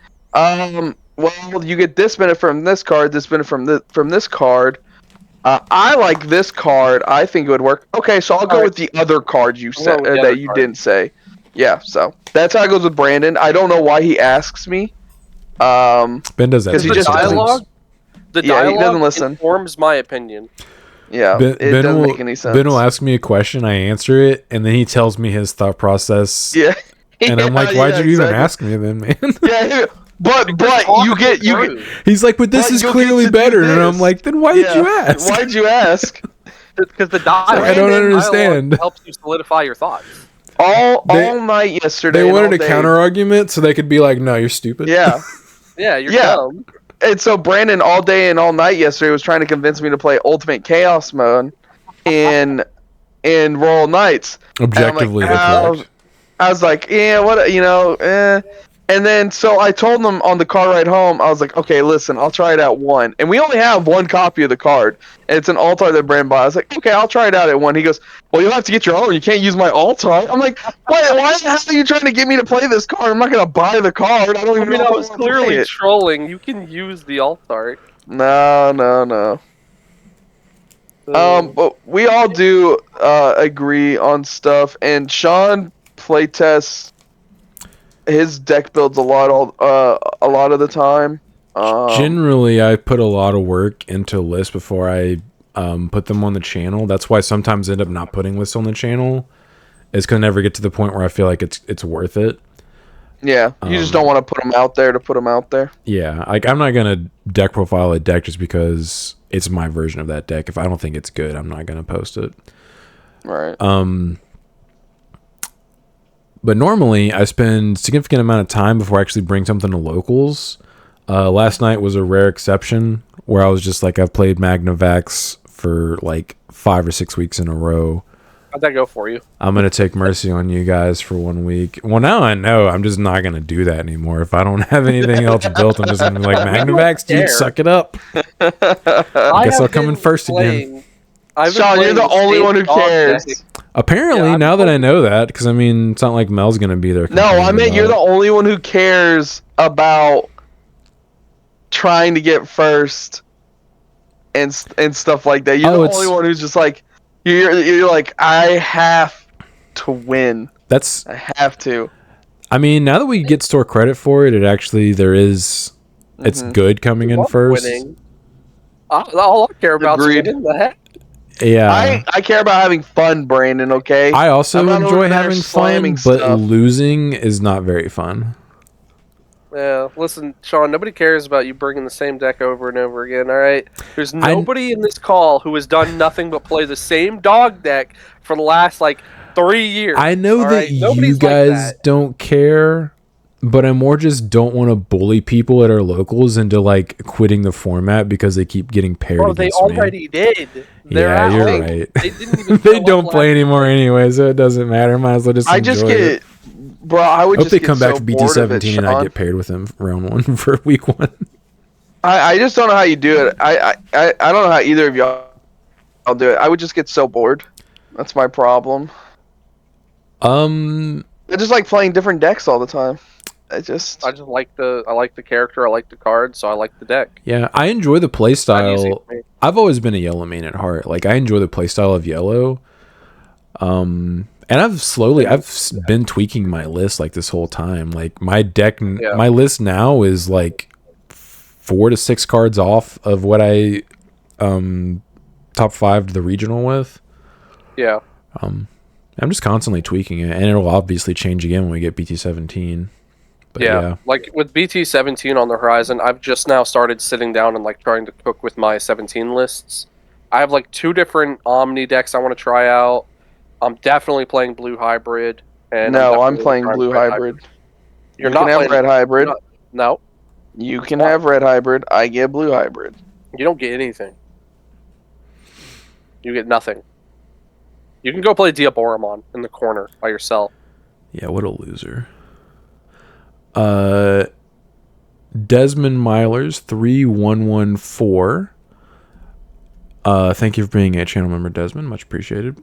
Well, you get this benefit from this card, this benefit from this card. I like this card. I think it would work. Okay, so I'll go with the other card you said that you didn't say. Yeah, so that's how it goes with Brandon. I don't know why he asks me. Ben does that. Because the dialogue he doesn't listen. Informs my opinion. Yeah, it doesn't make any sense. Ben will ask me a question, I answer it, and then he tells me his thought process. Yeah. And I'm like, why'd you even ask me then, man? Yeah. But you get. He's like, but this is clearly better, and I'm like, then why did you ask? Why'd you ask? Because the dialogue, I don't understand. Helps you solidify your thoughts. All night yesterday. They wanted a counter argument so they could be like, no, you're stupid. Yeah. Yeah, you're dumb. And so Brandon all day and all night yesterday was trying to convince me to play Ultimate Chaos Mode in Royal Knights. Objectively, I was like, yeah, what, And then, so I told them on the car ride home, I was like, okay, listen, I'll try it out one. And we only have one copy of the card. And it's an alt art that Brand bought. I was like, okay, I'll try it out at one. He goes, well, you'll have to get your own. You can't use my alt art. I'm like, why the hell are you trying to get me to play this card? I'm not going to buy the card. I don't even know I if was I wanna play clearly it. trolling. You can use the alt art. No. But we all do agree on stuff. And Sean playtests his deck builds a lot of the time. Generally, I put a lot of work into lists before I put them on the channel. That's why sometimes I end up not putting lists on the channel. Is because I never get to the point where I feel like it's worth it. Yeah, you just don't want to put them out there to put them out there. Yeah, like I'm not gonna deck profile a deck just because it's my version of that deck. If I don't think it's good, I'm not gonna post it. Right. But normally I spend significant amount of time before I actually bring something to locals. Last night was a rare exception where I was just like, I've played Magnavax for like 5 or 6 weeks in a row. How'd that go for you? I'm going to take mercy on you guys for 1 week. Well, now I know I'm just not going to do that anymore. If I don't have anything else built, I'm just going to be like, Magnavax, dude, suck it up. I guess I'll come in first again. Sean, you're the only one who cares. Apparently, Yeah, now that I know that, because I mean, it's not like Mel's going to be there. No, I mean, you're the only one who cares about trying to get first and stuff like that. You're the only one who's just like, you're like, I have to win. I have to. I mean, now that we get store credit for it, it's good coming in first. Winning. All I care about is winning. The heck? Yeah. I care about having fun, Brandon, okay? I also enjoy having fun, but losing is not very fun. Yeah, listen, Sean, nobody cares about you bringing the same deck over and over again, all right? There's nobody in this call who has done nothing but play the same dog deck for the last, 3 years. I know that you guys don't care, but I more just don't want to bully people at our locals into, quitting the format because they keep getting paired against me. They already did. Yeah, you're right. They didn't even they don't play anymore anyway, so it doesn't matter. Might as well just enjoy it. Bro, I would hope just they get come back so for BT17 and I get paired with them round 1 for week 1. I just don't know how you do it. I don't know how either of y'all do it. I would just get so bored. That's my problem. I just like playing different decks all the time. I just like the character, I like the card, so I like the deck. Yeah, I enjoy the playstyle. I've always been a yellow main at heart. I enjoy the playstyle of yellow. And I've been tweaking my list this whole time. My deck, my list now is 4 to 6 cards off of what I top 5 to the regional with. Yeah. I'm just constantly tweaking it, and it'll obviously change again when we get BT17. But yeah. With BT17 on the horizon, I've just now started sitting down and trying to cook with my 17 lists. I have 2 different Omni decks I want to try out. I'm definitely playing Blue Hybrid. And I'm playing Blue Hybrid. You can have Red Hybrid. No. You can have Red Hybrid. I get Blue Hybrid. You don't get anything. You get nothing. You can go play Diaboromon in the corner by yourself. Yeah, what a loser. Desmond Milers 3114. Thank you for being a channel member, Desmond. Much appreciated.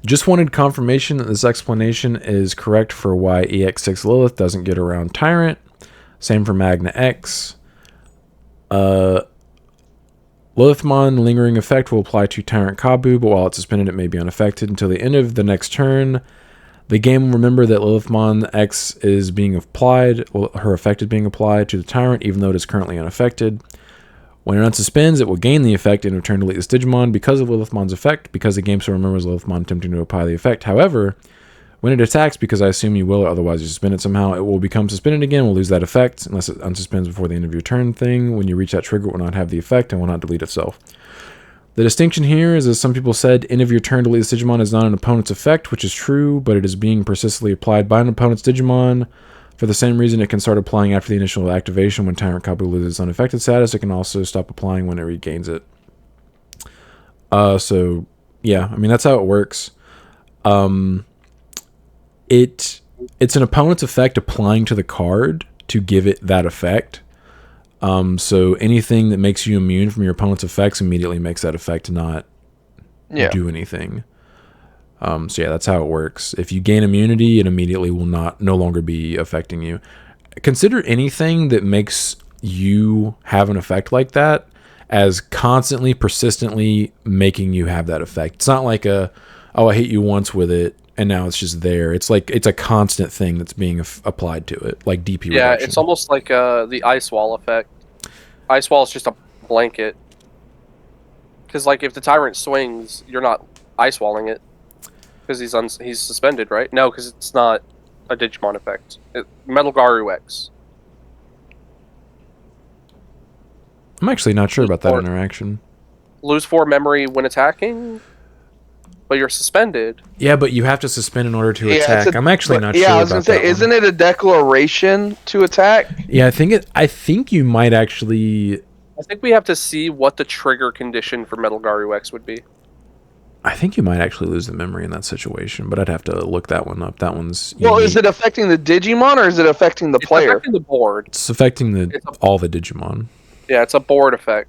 Just wanted confirmation that this explanation is correct for why EX6 Lilith doesn't get around Tyrant. Same for Magna X. Lilithmon lingering effect will apply to Tyrant Kabu, but while it's suspended, it may be unaffected until the end of the next turn. The game will remember that Lilithmon X is being applied, her effect is being applied to the Tyrant, even though it is currently unaffected. When it unsuspends, it will gain the effect and return to delete this Digimon because of Lilithmon's effect, because the game still remembers Lilithmon attempting to apply the effect. However, when it attacks, because I assume you will, or otherwise you suspend it somehow, it will become suspended again, will lose that effect, unless it unsuspends before the end of your turn thing. When you reach that trigger, it will not have the effect and will not delete itself. The distinction here is, as some people said, end of your turn delete this Digimon is not an opponent's effect, which is true, but it is being persistently applied by an opponent's Digimon. For the same reason, it can start applying after the initial activation. When Tyrant Kabu loses its unaffected status, it can also stop applying when it regains it. So, yeah, I mean, that's how it works. It it's an opponent's effect applying to the card to give it that effect. So anything that makes you immune from your opponent's effects immediately makes that effect not do anything. So yeah, that's how it works. If you gain immunity, it immediately will no longer be affecting you. Consider anything that makes you have an effect like that as constantly, persistently making you have that effect. It's not like I hit you once with it and now it's just there. It's like it's a constant thing that's being applied to it, like DP reduction. Yeah, it's almost like the ice wall effect. Ice wall is just a blanket. Because like if the tyrant swings, you're not ice walling it. Because he's suspended, right? No, because it's not a Digimon effect. Metal Garu X. I'm actually not sure about that interaction. Lose 4 memory when attacking, but you're suspended. Yeah, but you have to suspend in order to attack. I'm actually not sure. Yeah, I was gonna say, isn't it a declaration to attack? Yeah, I think you might actually. I think we have to see what the trigger condition for Metal Garu X would be. I think you might actually lose the memory in that situation, but I'd have to look that one up. That one's unique. Well, is it affecting the Digimon or is it affecting the player? It's affecting the board. It's affecting all the Digimon. Yeah, it's a board effect.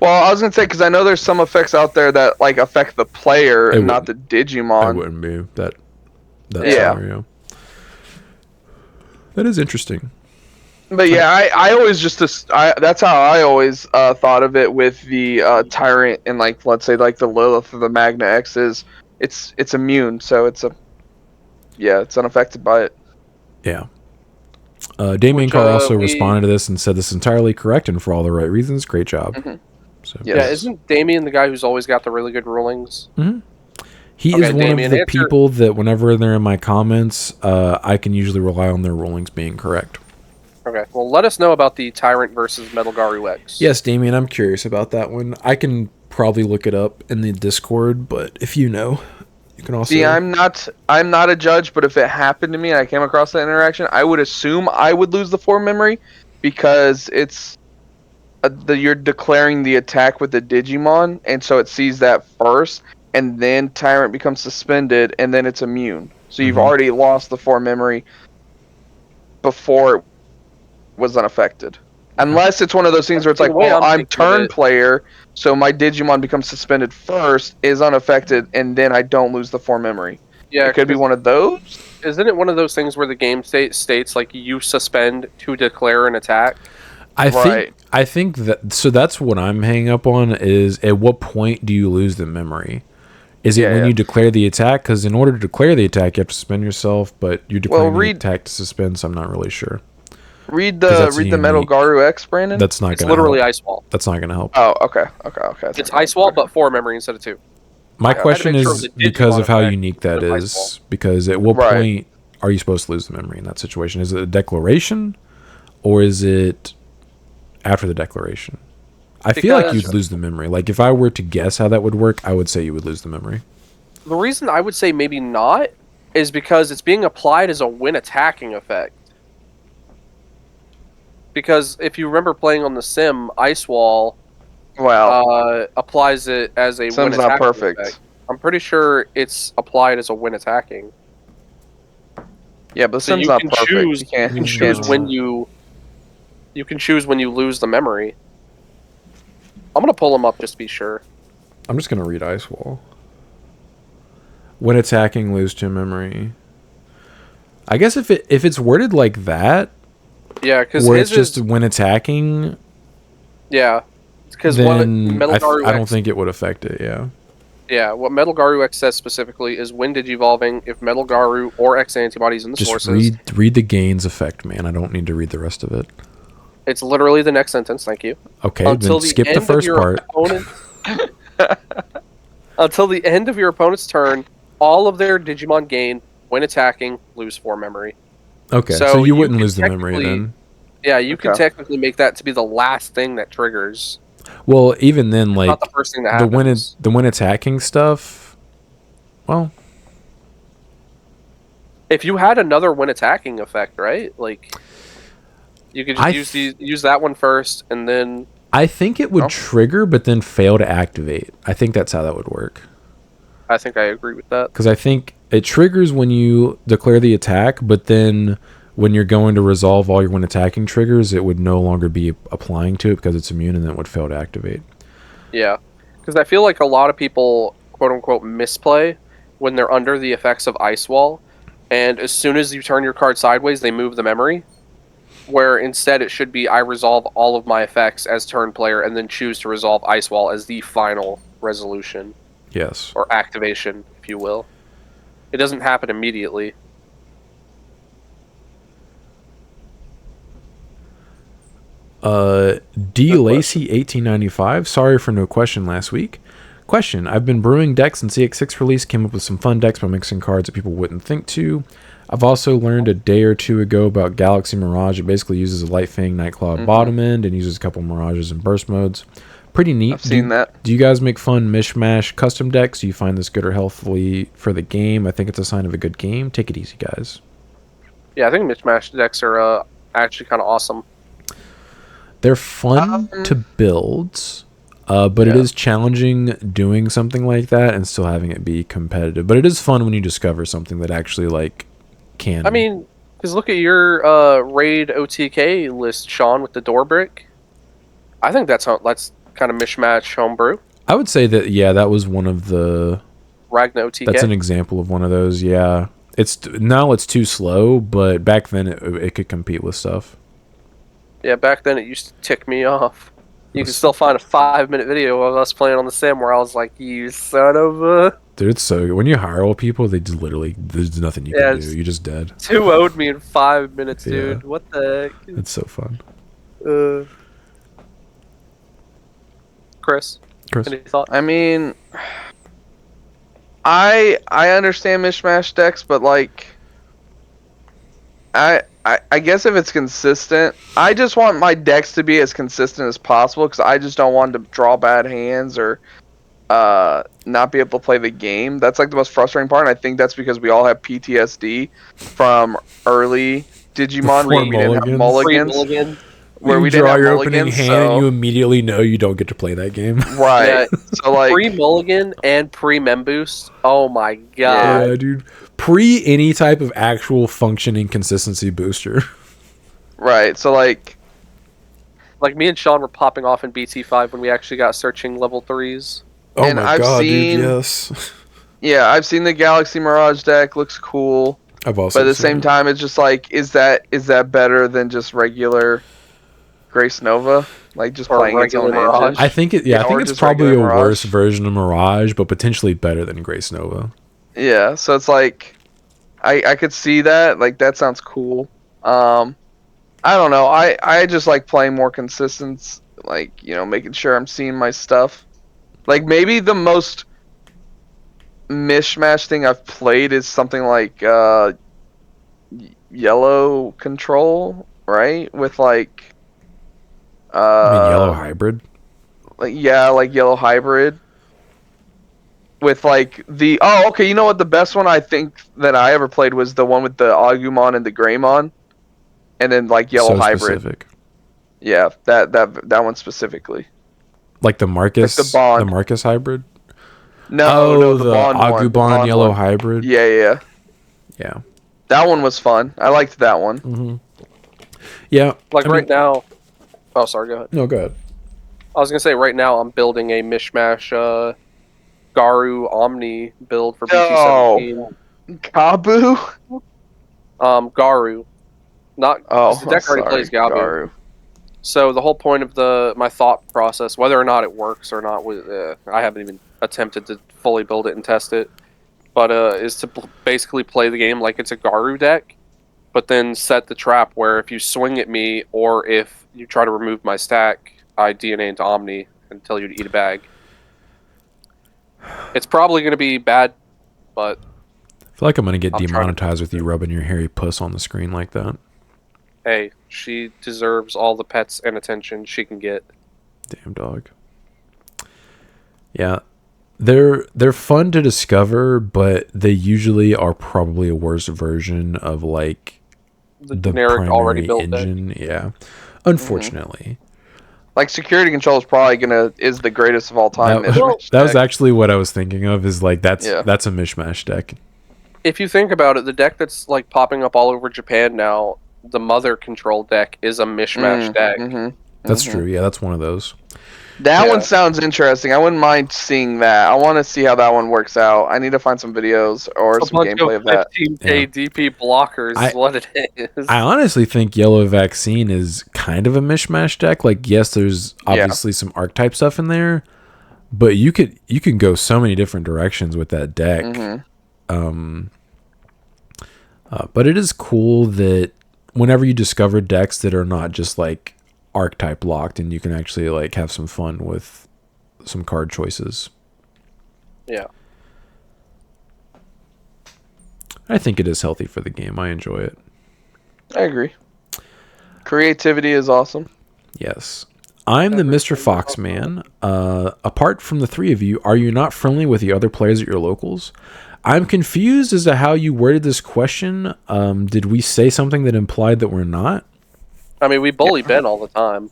Well, I was gonna say because I know there's some effects out there that like affect the player and not the Digimon. It wouldn't be that scenario. That is interesting. But yeah, I always that's how I always thought of it with the Tyrant and like let's say like the Lilith or the Magna X's. It's immune, so it's unaffected by it. Yeah. Damien Carr also responded to this and said this is entirely correct and for all the right reasons. Great job. Mm-hmm. So, yes. Yeah, isn't Damien the guy who's always got the really good rulings? Mm-hmm. He is one of the people that whenever they're in my comments, I can usually rely on their rulings being correct. Okay, well, let us know about the Tyrant versus Metal Garu X. Yes, Damien, I'm curious about that one. I can probably look it up in the Discord, but if you know, you can also... See, I'm not a judge, but if it happened to me and I came across that interaction, I would assume I would lose the 4 memory because it's... you're declaring the attack with the Digimon, and so it sees that first, and then Tyrant becomes suspended, and then it's immune. So you've already lost the 4 memory before it was unaffected. Unless it's one of those things where it's like, well, I'm turn player, so my Digimon becomes suspended first, is unaffected, and then I don't lose the 4 memory. Yeah, it could be one of those. Isn't it one of those things where the game states like you suspend to declare an attack? I think that so that's what I'm hanging up on is at what point do you lose the memory? Is it when you declare the attack? Because in order to declare the attack, you have to suspend yourself, but you're declaring the attack to suspend, so I'm not really sure. Read the Metal Garu X, Brandon. That's not going to help. It's literally Ice Wall. That's not going to help. Oh, okay. It's Ice Wall, but 4 memory instead of 2. My question is because of how unique that is. Because at what point are you supposed to lose the memory in that situation? Is it a declaration, or is it after the declaration? I feel like you'd lose the memory. Like if I were to guess how that would work, I would say you would lose the memory. The reason I would say maybe not is because it's being applied as a when attacking effect. Because if you remember playing on the sim, Ice Wall applies it as a when attacking not perfect. Effect. I'm pretty sure it's applied as a when attacking. Yeah, but sim's not perfect. You can choose when you can choose when you lose the memory. I'm gonna pull them up just to be sure. I'm just gonna read Ice Wall. When attacking, lose 2 memory. I guess if it's worded like that. Yeah, because where it's just when attacking. Yeah, because I don't think it would affect it. Yeah. Yeah, what Metal Garu X says specifically is when Digivolving, if Metal Garu or X antibodies in the sources. Read the gains effect, man. I don't need to read the rest of it. It's literally the next sentence. Thank you. Okay, then skip the first part. Until the end of your opponent's turn, all of their Digimon gain when attacking lose 4 memory. Okay, so you wouldn't lose the memory then. Yeah, you can technically make that to be the last thing that triggers. Well, even then, like not the first thing that happens. The when attacking stuff. Well, if you had another when attacking effect, right? Like you could just use that one first, and then. I think it would trigger, but then fail to activate. I think that's how that would work. I think I agree with that. Because I think It triggers when you declare the attack, but then when you're going to resolve all your when attacking triggers, it would no longer be applying to it because it's immune, and then it would fail to activate. Yeah, because I feel like a lot of people, quote unquote, misplay when they're under the effects of Ice Wall, and as soon as you turn your card sideways, they move the memory. Where instead it should be I resolve all of my effects as turn player and then choose to resolve Ice Wall as the final resolution. Yes. Or activation, if you will. It doesn't happen immediately. D. Lacey 1895. Sorry for no question last week. Question: I've been brewing decks since EX6 release. Came up with some fun decks by mixing cards that people wouldn't think to. I've also learned a day or two ago about Galaxy Mirage. It basically uses a Light Fang Nightclaw bottom end and uses a couple Mirages and burst modes. Pretty neat. I've seen that. Do you guys make fun mishmash custom decks? Do you find this good or healthfully for the game? I think it's a sign of a good game. Take it easy, guys. Yeah, I think mishmash decks are actually kind of awesome. They're fun to build, but it is challenging doing something like that and still having it be competitive. But it is fun when you discover something that actually like can. I mean, because look at your raid OTK list, Sean, with the door brick. I think that's kind of mishmash homebrew. I would say that that was one of the Ragna OTK. That's an example of one of those. Yeah, it's too slow, but back then it could compete with stuff. Yeah, back then it used to tick me off. You can still find a 5-minute video of us playing on the sim where I was like, "You son of a..." Dude, it's so good. When you hire old people, they just literally there's nothing you can do. You're just dead. 2 owed me in 5 minutes, dude. What the heck? It's so fun. Chris, any thoughts? I mean, I understand mishmash decks, but like, I guess if it's consistent, I just want my decks to be as consistent as possible because I just don't want to draw bad hands or not be able to play the game. That's like the most frustrating part, and I think that's because we all have PTSD from early Digimon where we didn't have mulligans. Where we draw your opening hand and you immediately know you don't get to play that game. Right. Yeah, so like pre-mulligan and pre-mem boost. Oh my god. Yeah, dude. Pre any type of actual functioning consistency booster. Right. So like me and Sean were popping off in BT5 when we actually got searching level 3s. Oh and my god, dude, yes. Yeah, I've seen the Galaxy Mirage deck, looks cool. I've also But at the same time it's just like is that better than just regular Grace Nova, like just playing its own Mirage. I think I think it's probably a worse version of Mirage, but potentially better than Grace Nova. Yeah, so it's like I could see that. Like that sounds cool. I don't know. I just like playing more consistent, like, you know, making sure I'm seeing my stuff. Like maybe the most mishmash thing I've played is something like Yellow Control, right? With like Yellow Hybrid? Like Yellow Hybrid. With like the okay, you know what, the best one I think that I ever played was the one with the Agumon and the Greymon. And then like Yellow Hybrid. Specific. Yeah, that one specifically. Like the Marcus like the Marcus Hybrid? No, the Agumon Yellow Hybrid. Yeah. That one was fun. I liked that one. Mm-hmm. Yeah. Like right now. Oh, sorry, go ahead. No, go ahead. I was going to say, right now I'm building a mishmash Garu Omni build for BT17. Kabu? Garu. Not, the deck already plays Gabu. So the whole point of my thought process, whether or not it works or not, I haven't even attempted to fully build it and test it, but is to basically play the game like it's a Garu deck, but then set the trap where if you swing at me or if you try to remove my stack, I DNA into Omni and tell you to eat a bag. It's probably going to be bad, but I feel like I'm going to get demonetized with you rubbing your hairy puss on the screen like that. Hey, she deserves all the pets and attention she can get. Damn dog. Yeah. They're fun to discover, but they usually are probably a worse version of like the generic already built engine. Deck. Yeah. Unfortunately. Like Security Control is probably is the greatest of all time. That was actually what I was thinking of, is like that's a mishmash deck. if you think about it, the deck that's like popping up all over Japan now, the Mother Control deck is a mishmash deck. That's true. Yeah, that's one of those. That one sounds interesting. I wouldn't mind seeing that. I want to see how that one works out. I need to find some videos or some gameplay of that. 15k DP blockers is what it is. I honestly think Yellow Vaccine is kind of a mishmash deck. Like, yes, there's obviously some archetype stuff in there, but you can go so many different directions with that deck. But it is cool that whenever you discover decks that are not just like archetype locked, and you can actually like have some fun with some card choices. Yeah, I think it is healthy for the game. I enjoy it. I agree. Creativity is awesome. Yes. I'm the Mr. Foxman. Apart from the three of you, are you not friendly with the other players at your locals? I'm confused as to how you worded this question. Did we say something that implied that we're not? I mean, we bully Ben all the time.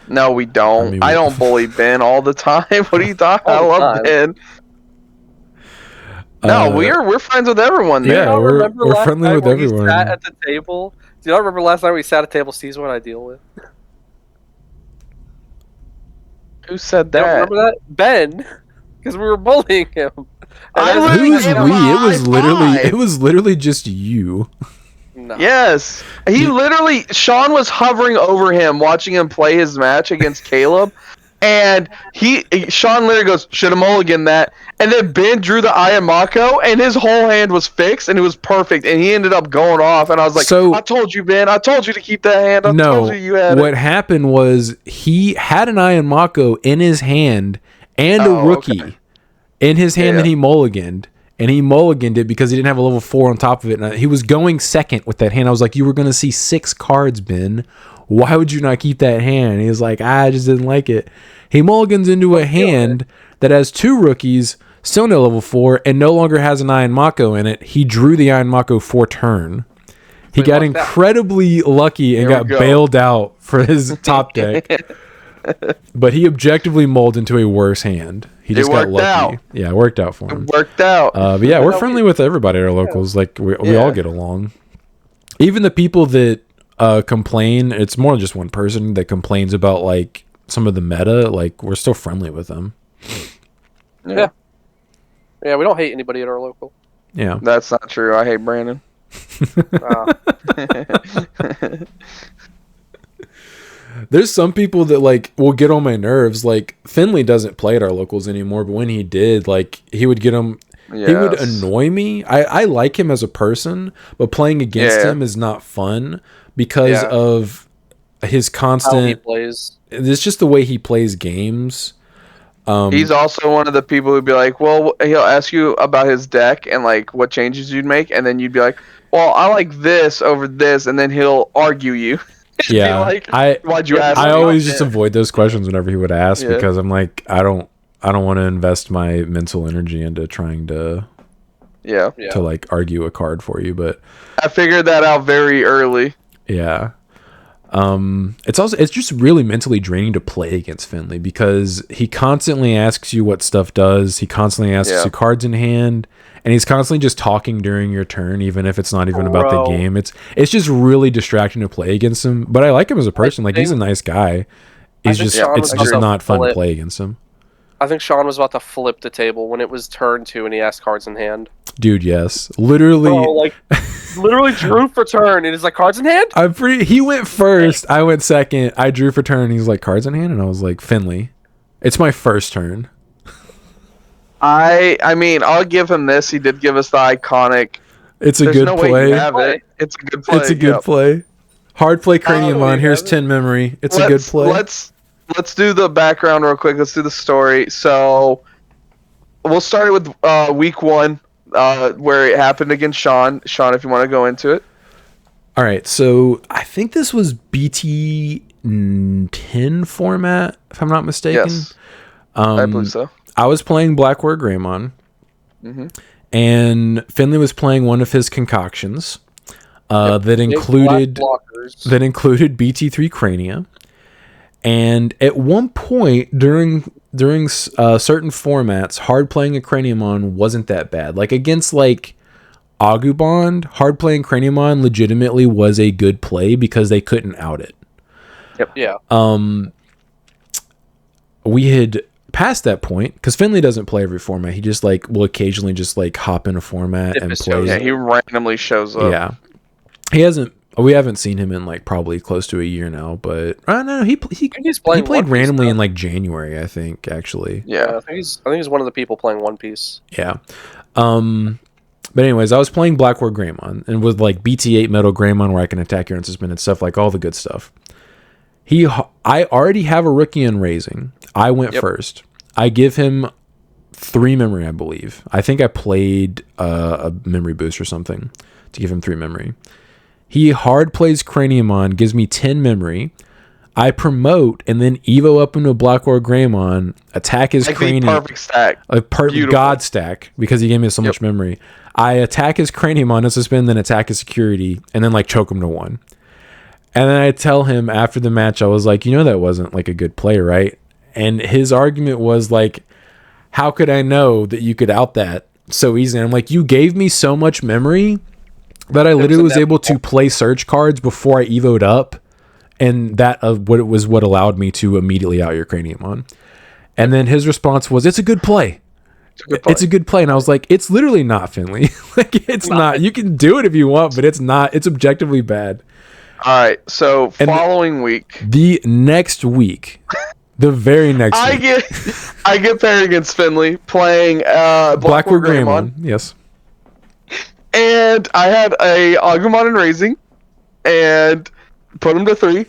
No, we don't. I don't bully Ben all the time. What are you talking? I love Ben. No, we're friends with everyone. Yeah, we're friendly with everyone. We sat at the table. Do you not remember last night we sat at table? Sees what I deal with. Who said that? Remember that? Ben, because we were bullying him. Who's we? It was literally just you. No. Yes, Sean was hovering over him, watching him play his match against Caleb, and Sean literally goes, "Should have mulliganed that," and then Ben drew the Ayamako, and his whole hand was fixed, and it was perfect, and he ended up going off, and I was like, "I told you, Ben, I told you to keep that hand. I told you had it." What happened was he had an Ayamako in his hand and a rookie in his hand that he mulliganed. And he mulliganed it because he didn't have a level 4 on top of it. And he was going second with that hand. I was like, you were going to see 6 cards, Ben. Why would you not keep that hand? And he was like, I just didn't like it. He mulligans into a hand that has 2 rookies, still no level 4, and no longer has an Iron Mako in it. He drew the Iron Mako for turn. He got incredibly lucky and got bailed out for his top deck. But he objectively mulled into a worse hand. He just got lucky. Yeah, it worked out for him. It worked out. But yeah, we're friendly with everybody at our locals. Like we all get along. Even the people that complain, it's more than just one person that complains about like some of the meta. Like we're still friendly with them. Yeah, we don't hate anybody at our local. Yeah, that's not true. I hate Brandon. There's some people that like will get on my nerves. Like Finley doesn't play at our locals anymore, but when he did, like he would get him. Yes. He would annoy me. I like him as a person, but playing against him is not fun because of his constant. How he plays. It's just the way he plays games. He's also one of the people who'd be like, well, he'll ask you about his deck and like what changes you'd make, and then you'd be like, well, I like this over this, and then he'll argue you. Yeah, like, why'd you ask? I always just avoid those questions whenever he would ask because I'm like, I don't want to invest my mental energy into trying to to like argue a card for you. But I figured that out very early. Yeah. It's just really mentally draining to play against Finley because he constantly asks you what stuff does. He constantly asks you cards in hand, and he's constantly just talking during your turn, even if it's not even about the game. It's just really distracting to play against him. But I like him as a person. Like he's a nice guy. It's just not fun to play against him. I think Sean was about to flip the table when it was turn 2 and he asked cards in hand. Dude, yes. Literally. Literally drew for turn and he's like, cards in hand? He went first. I went second. I drew for turn. He's like, cards in hand? And I was like, Finley, it's my first turn. I mean, I'll give him this. He did give us the iconic. It's a good play. Way you have it. It's a good play. It's a good play. Hard play cranium line. Here's 10 memory. It's a good play. Let's do the background real quick. Let's do the story. So we'll start it with week 1, where it happened against Sean. Sean, if you want to go into it. All right. So I think this was BT 10 format, if I'm not mistaken. Yes. I believe so. I was playing Blackwater Greymon, and Finley was playing one of his concoctions that included BT3 Crania. And at one point during certain formats, hard playing a Craniumon wasn't that bad. Like against like Agubond, hard playing Craniumon legitimately was a good play because they couldn't out it. Yep. Yeah. We had passed that point because Finley doesn't play every format. He just like will occasionally just like hop in a format and play. Yeah, he randomly shows up. Yeah, he hasn't. We haven't seen him in like probably close to a year now. But I don't know. He played randomly in like January, I think. Actually, yeah. I think he's one of the people playing One Piece. Yeah. But anyways, I was playing Blackboard Greymon and with like BT8 Metal Greymon where I can attack your unsuspended stuff, like all the good stuff. I already have a rookie in raising. I went first. I give him 3 memory, I believe. I think I played a memory boost or something to give him 3 memory. He hard plays Craniumon, gives me 10 memory. I promote and then Evo up into a Blackboard Greymon, attack his Cranium. Perfect stack. A god stack because he gave me so much memory. I attack his Craniumon, unsuspend, then attack his security, and then like choke him to 1. And then I tell him after the match, I was like, that wasn't like a good play, right? And his argument was like, how could I know that you could out that so easy? And I'm like, you gave me so much memory that I literally was able to play search cards before I evoed up. And that what allowed me to immediately out your Craniumon. And then his response was, it's a good play. It's a good play. And I was like, it's literally not, Finley. Like, it's not. You can do it if you want, but it's not. It's objectively bad. All right, so following week. The next week. The very next week. I get paired against Finley playing Blackboard Greymon. Yes. And I had a Agumon in raising and put him to 3.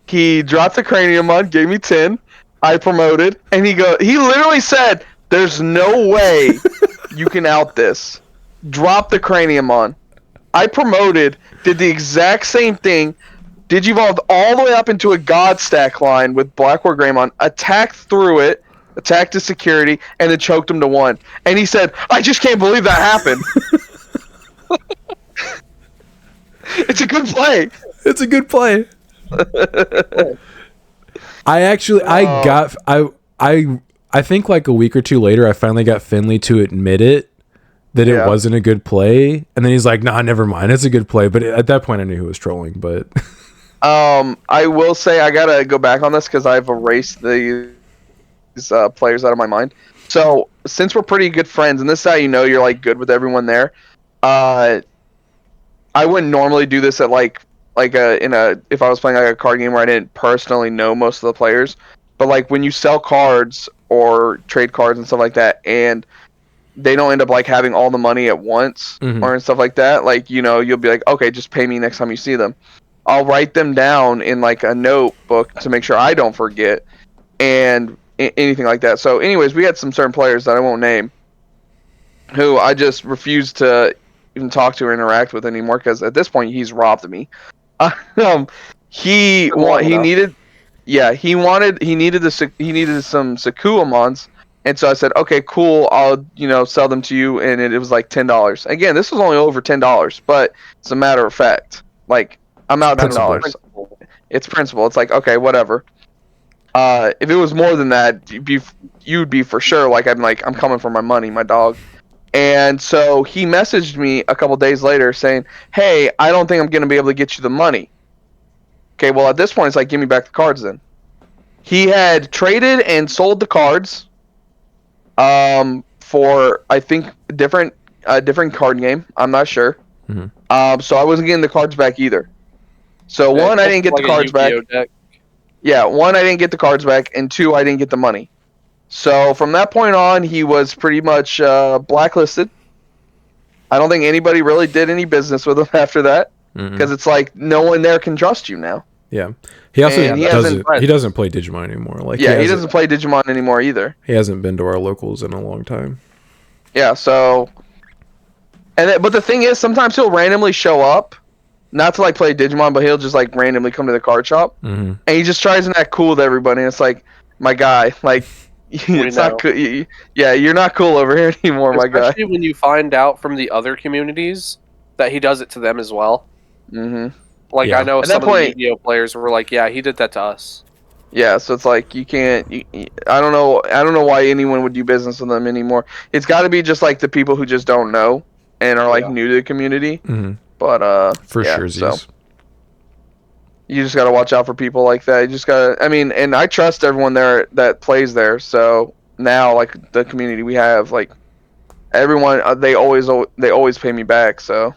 He dropped the Craniumon, gave me 10. I promoted, and he literally said, there's no way you can out this. Drop the Craniumon. I promoted, did the exact same thing, Digivolved all the way up into a God stack line with Blackboard Greymon, attacked through it, attacked his security, and then choked him to 1. And he said, I just can't believe that happened. It's a good play. It's a good play. I think like a week or 2 later, I finally got Finley to admit it. That it wasn't a good play, and then he's like, "Nah, never mind. It's a good play." But at that point, I knew he was trolling. But I will say I gotta go back on this because I've erased these players out of my mind. So since we're pretty good friends, and this is how you know you're like good with everyone there, I wouldn't normally do this at if I was playing like a card game where I didn't personally know most of the players. But like when you sell cards or trade cards and stuff like that, and they don't end up like having all the money at once or and stuff like that. Like, you'll be like, okay, just pay me next time you see them. I'll write them down in like a notebook to make sure I don't forget and anything like that. So anyways, we had some certain players that I won't name who I just refused to even talk to or interact with anymore because at this point he's robbed me. He needed some Sakuamons. And so I said, okay, cool, I'll, sell them to you, and it was like $10. Again, this was only over $10, but it's a matter of fact. Like, I'm out $10. It's principle. It's like, okay, whatever. If it was more than that, you'd be for sure like, I'm coming for my money, my dog. And so he messaged me a couple days later saying, hey, I don't think I'm going to be able to get you the money. Okay, well, at this point, it's like, give me back the cards then. He had traded and sold the cards for I think different card game. I'm not sure. So I wasn't getting the cards back either. So one, I didn't get the cards back. Yeah, one, I didn't get the cards back, and 2, I didn't get the money. So from that point on, he was pretty much blacklisted. I don't think anybody really did any business with him after that because it's like no one there can trust you now. Yeah. He also doesn't play Digimon anymore. Like, he doesn't play Digimon anymore either. He hasn't been to our locals in a long time. Yeah, so but the thing is, sometimes he'll randomly show up, not to like play Digimon, but he'll just like randomly come to the card shop, and he just tries to act cool with everybody. And it's like, my guy, like, it's not cool. Yeah, you're not cool over here anymore, my guy. Especially when you find out from the other communities that he does it to them as well. Like, I know some of the Yu-Gi-Oh players were like, yeah, he did that to us. Yeah, so it's like you can't. I don't know why anyone would do business with them anymore. It's got to be just like the people who just don't know. and are like new to the community. Mm-hmm. But For yeah, sure, so you just gotta watch out for people like that. You just gotta. I mean, and I trust everyone there that plays there. So now, like the community we have, like everyone, they always pay me back. So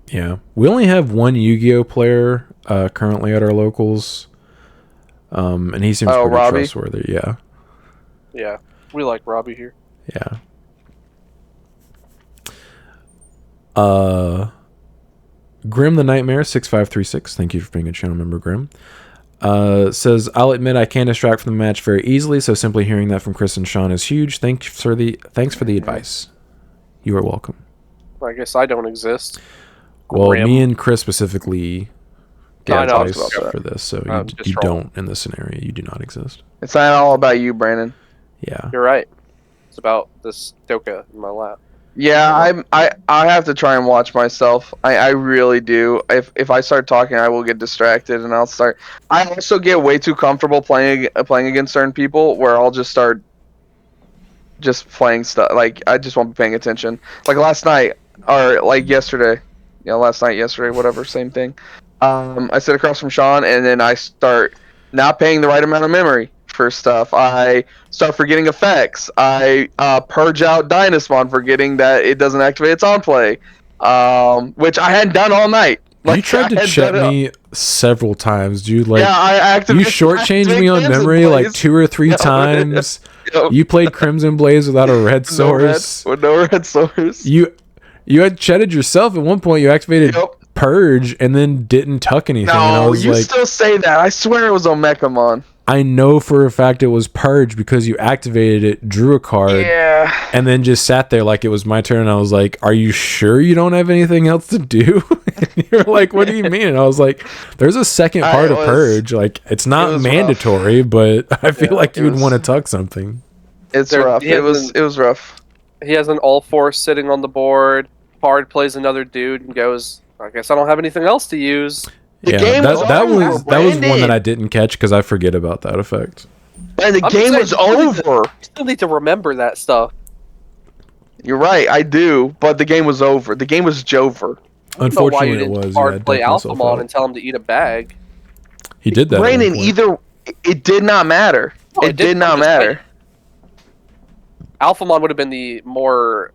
yeah, we only have one Yu-Gi-Oh player currently at our locals, and he seems pretty Robbie? trustworthy. Yeah, Yeah, we like Robbie here. yeah. Grim the Nightmare 6536. Thank you for being a channel member, Grim. Says, I'll admit I can distract from the match very easily, so simply hearing that from Chris and Sean is huge. Thanks for the advice. You are welcome. I guess I don't exist. Well, Grim. me and Chris specifically get I know, advice about for this, so just you trolling. don't in this scenario. You do not exist. it's not all about you, Brandon. Yeah. You're right. It's about this Doka in my lap. Yeah, I have to try and watch myself. I really do. If I start talking, I will get distracted, and I'll start. I also get way too comfortable playing against certain people, where I'll just start just playing stuff. Like I just won't be paying attention. Like last night or like yesterday. Yeah, last night, yesterday, whatever, same thing. I sit across from Sean, and then I start not paying the right amount of memory for stuff. I start forgetting effects. I purge out Dynasmon, forgetting that it doesn't activate its on play, which I hadn't done all night. You tried to chat me several times, dude. Like, yeah, I activated. you shortchanged me on memory like 2 or 3 times. Yep. You played Crimson Blaze without a red source. With no red source. You had chatted yourself at one point. You activated Purge and then didn't tuck anything. No, and I was you like, still say that. I swear it was Omekamon. I know for a fact it was Purge because you activated it, drew a card, and then just sat there like it was my turn. And I was like, "Are you sure you don't have anything else to do?" And you're like, "What do you mean?" And I was like, "There's a second part of Purge. Like it's not mandatory, but I feel like you would want to tuck something." It's rough. It was rough. He has an all force sitting on the board. Pard plays another dude and goes, I guess I don't have anything else to use. That was one that I didn't catch because I forget about that effect. And the game was over. You still need to remember that stuff. You're right, I do, but the game was over. The game was Jover. Unfortunately, it was. Hard play Alphamon and tell him to eat a bag. He did that. Brandon, it did not matter. No, it did not matter. Alphamon would have been the more.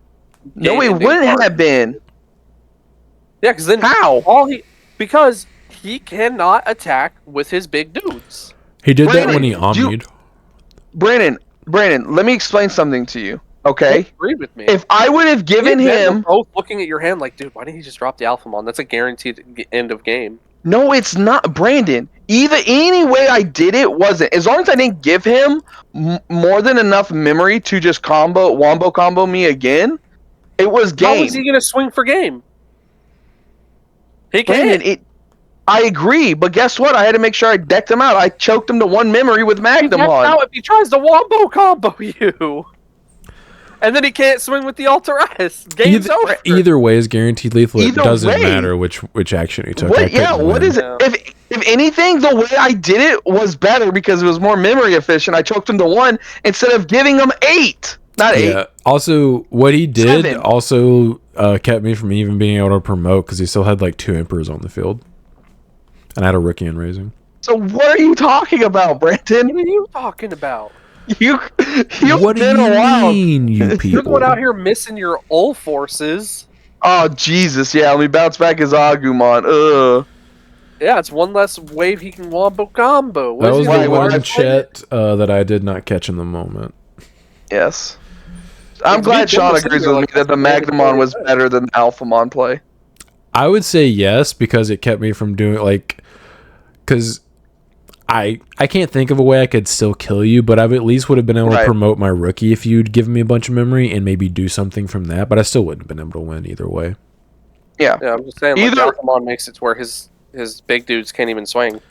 No, it wouldn't have been. Yeah, because then because he cannot attack with his big dudes. He did that when he omnied. Brandon, let me explain something to you. Okay. Agree with me. If I would have given him, both looking at your hand like, dude, why didn't he just drop the Alphamon? That's a guaranteed end of game. No, it's not, Brandon. Any way I did it wasn't. As long as I didn't give him more than enough memory to just wombo combo me again, it was game. How is he gonna swing for game? He can't. Brandon, I agree, but guess what? I had to make sure I decked him out. I choked him to 1 memory with Magnamon. Now if he tries to wombo combo you, and then he can't swing with the Alter S, game's over. Either way is guaranteed lethal. It doesn't matter which action he took. What is it? If anything, the way I did it was better because it was more memory efficient. I choked him to 1 instead of giving him 8. Not 8. Yeah. Also, what he did also kept me from even being able to promote because he still had like 2 Emperors on the field. And I had a rookie in Raising. So what are you talking about, Brandon? What are you talking about? You've what been do you around. mean, you people? You're going out here missing your ul forces. Oh, Jesus. Yeah, let me bounce back his Agumon. Ugh. Yeah, it's one less wave he can wombo combo. That was the one chat that I did not catch in the moment. Yes. I'm glad Sean agrees with me that the Magnamon was better than the Alphamon play. I would say yes, because it kept me from doing, because I can't think of a way I could still kill you, but I at least would have been able to promote my rookie if you'd given me a bunch of memory and maybe do something from that, but I still wouldn't have been able to win either way. Yeah. Yeah, I'm just saying, Alphamon makes it to where his big dudes can't even swing.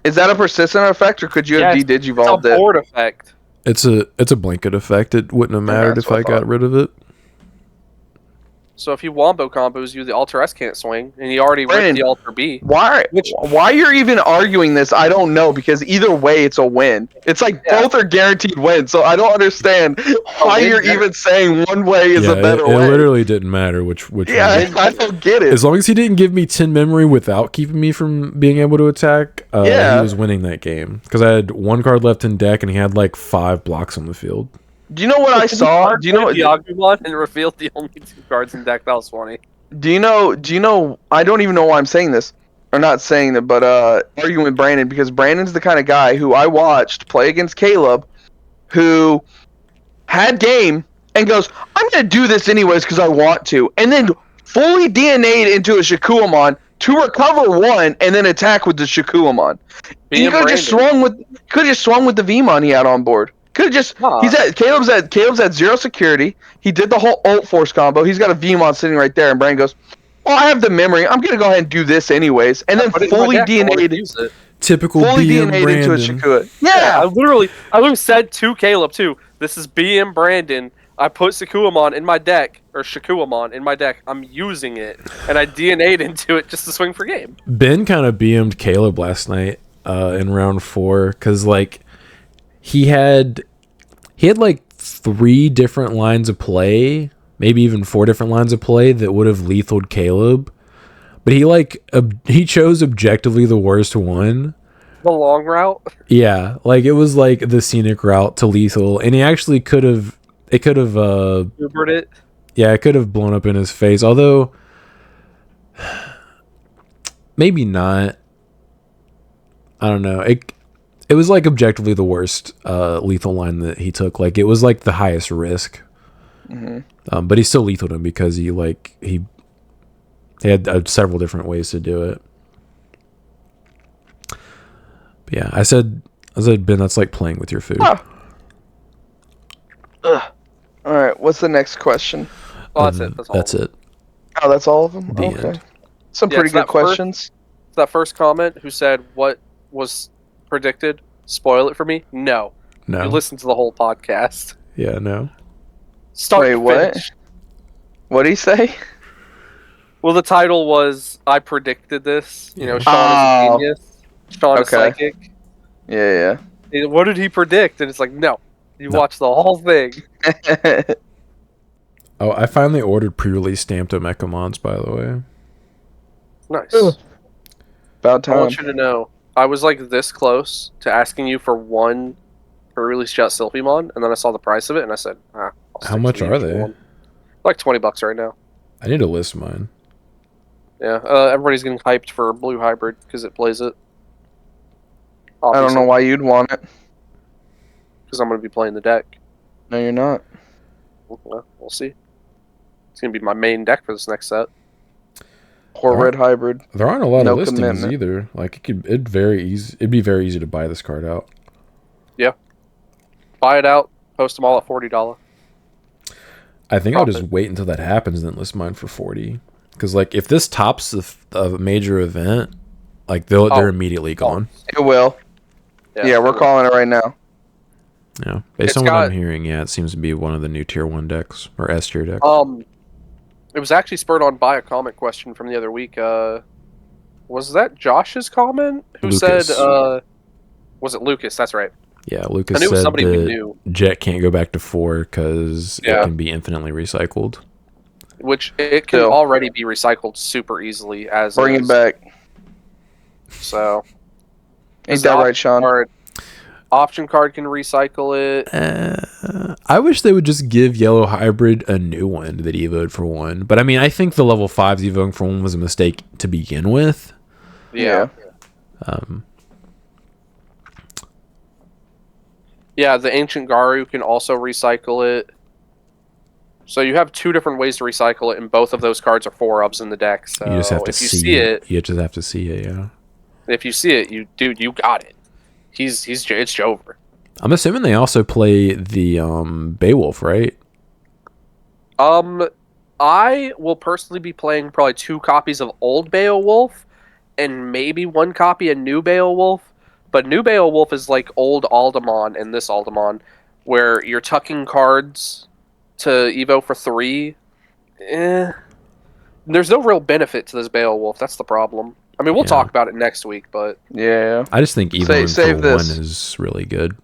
Is that a persistent effect, or could you have de-digivolved it? It's a board effect. It's a blanket effect. It wouldn't have mattered if I got rid of it. So if he wombo combos you, the Alter S can't swing, and he already ripped Brandon, the Alter B. Why you're even arguing this, I don't know, because either way it's a win. It's like both are guaranteed wins, so I don't understand why you're even saying one way is a better it way. It literally didn't matter which Yeah, one. I don't get it. As long as he didn't give me 10 memory without keeping me from being able to attack, he was winning that game. Because I had one card left in deck, and he had like 5 blocks on the field. Do you know what I saw? Do you know what the Agumon and revealed the only 2 cards in deck? That was funny. Do you know? I don't even know why I'm saying this, or not saying it, but arguing with Brandon, because Brandon's the kind of guy who I watched play against Caleb, who had game and goes, "I'm gonna do this anyways because I want to," and then fully DNA'd into a Shakuamon to recover 1 and then attack with the Shakuamon. He could have just swung with the Vmon he had on board. Could have just Caleb's at 0 security. He did the whole ult force combo. He's got a Vmon sitting right there, and Brandon goes, "Well, I have the memory. I'm gonna go ahead and do this anyways," and then fully DNA'd. Typical fully BM DNA'd Brandon. into a Shakua. Yeah, I literally said to Caleb too. This is BM Brandon. I put Shakuamon in my deck, or Shakuamon in my deck. I'm using it, and I DNA'd into it just to swing for game. Ben kind of BM'd Caleb last night in round 4 because like he had like 3 different lines of play, maybe even 4 different lines of play that would have lethaled Caleb, but he chose objectively the worst one. The long route. Yeah, like it was like the scenic route to lethal, and he actually could have. It could have. Ubered it. Yeah, it could have blown up in his face. Although, maybe not. I don't know. It was like objectively the worst lethal line that he took. Like it was like the highest risk. Mm-hmm. But he still lethaled him because he had several different ways to do it. But yeah, I said Ben, that's like playing with your food. Oh. All right, what's the next question? Oh, that's it. That's it. Oh, that's all of them? The Okay. end. Some pretty good questions. That first comment who said what was predicted, spoil it for me? No. No. You listen to the whole podcast. Yeah, no. Wait, what? What did he say? Well, the title was I predicted this. You know, Sean is a genius. Sean is psychic. Yeah. What did he predict? And it's like, no. You watched the whole thing. Oh, I finally ordered pre-release stamped Omekamons, by the way. Nice. About time. I want you to know, I was like this close to asking you for one pre-release Jet Sylphimon, and then I saw the price of it, and I said, how much are they? One. Like $20 right now. I need to list mine. Yeah, everybody's getting hyped for Blue Hybrid because it plays it. Obviously. I don't know why you'd want it. Because I'm going to be playing the deck. No, you're not. Well, we'll see. It's going to be my main deck for this next set. Or Red Hybrid. There aren't a lot of listings either. Like it'd be very easy to buy this card out. Yeah. Buy it out, post them all at $40. I think I'll just wait until that happens and then list mine for $40. Because like if this tops a major event, like they're immediately gone. It will. Yeah, we're calling it right now. Yeah, based on what I'm hearing, it seems to be one of the new Tier 1 decks, or S tier decks. It was actually spurred on by a comment question from the other week. Was that Josh's comment? Who Lucas. said, was it Lucas? That's right. Yeah, Lucas I knew it was said somebody we that knew. Jet can't go back to 4 because it can be infinitely recycled. Which it can already be recycled super easily as Bring it back. So. Ain't that right, Sean? Option card can recycle it. I wish they would just give Yellow Hybrid a new one that evoed for 1. But I mean, I think the level 5s evoing for 1 was a mistake to begin with. Yeah. Yeah, the Ancient Garu can also recycle it. So you have 2 different ways to recycle it, and both of those cards are 4-ofs in the deck. So you just have to see it. You just have to see it, yeah. If you see it, you got it. It's Jover. I'm assuming they also play the Beowulf, right? I will personally be playing probably 2 copies of old Beowulf and maybe 1 copy of new Beowulf. But new Beowulf is like old Aldemon and this Aldemon, where you're tucking cards to Evo for 3. there's no real benefit to this Beowulf. That's the problem. I mean, we'll Yeah. talk about it next week, but Yeah. I just think Evo Save for this. 1 is really good.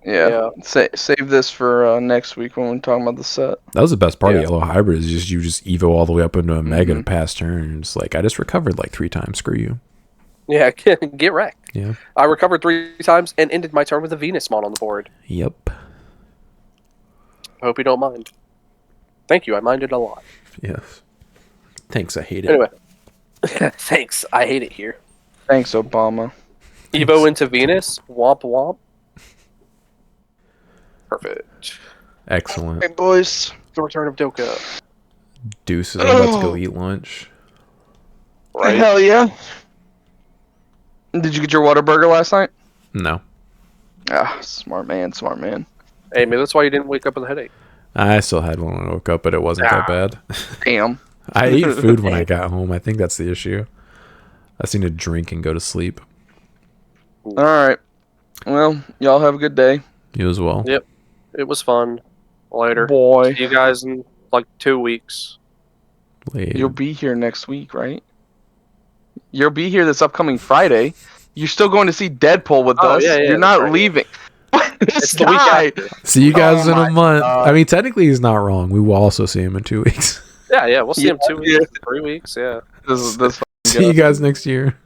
Yeah. Save this for next week when we're talking about the set. That was the best part of Yeah. Yellow Hybrid is just you just Evo all the way up into a Mega to Mhm. pass turns. Like, I just recovered like 3 times. Screw you. yeah, get wrecked. Yeah. I recovered 3 times and ended my turn with a Venusmon on the board. Yep. I hope you don't mind. Thank you. I minded a lot. Yes. Thanks, I hate it. Anyway, thanks. I hate it here. Thanks, Obama. Evo into Venus. Womp womp. Perfect. Excellent. Hey, boys. The return of Doka. Deuces, I'm about to go eat lunch. Right? Hell yeah. Did you get your Whataburger last night? No. Ah, smart man, smart man. Hey, maybe that's why you didn't wake up with a headache. I still had one when I woke up, but it wasn't that bad. Damn. I ate food when I got home. I think that's the issue. I just need to drink and go to sleep. All right. Well, y'all have a good day. You as well. Yep. It was fun. Later. Boy. See you guys in like 2 weeks. Later. You'll be here next week, right? You'll be here this upcoming Friday. You're still going to see Deadpool with Oh, us. yeah, You're that's not right. leaving. This It's the week guy. after. See you guys Oh in a my month. God. I mean, technically, he's not wrong. We will also see him in 2 weeks. Yeah, we'll see him Yeah, 2 weeks, 3 weeks, yeah. This See you guys next year.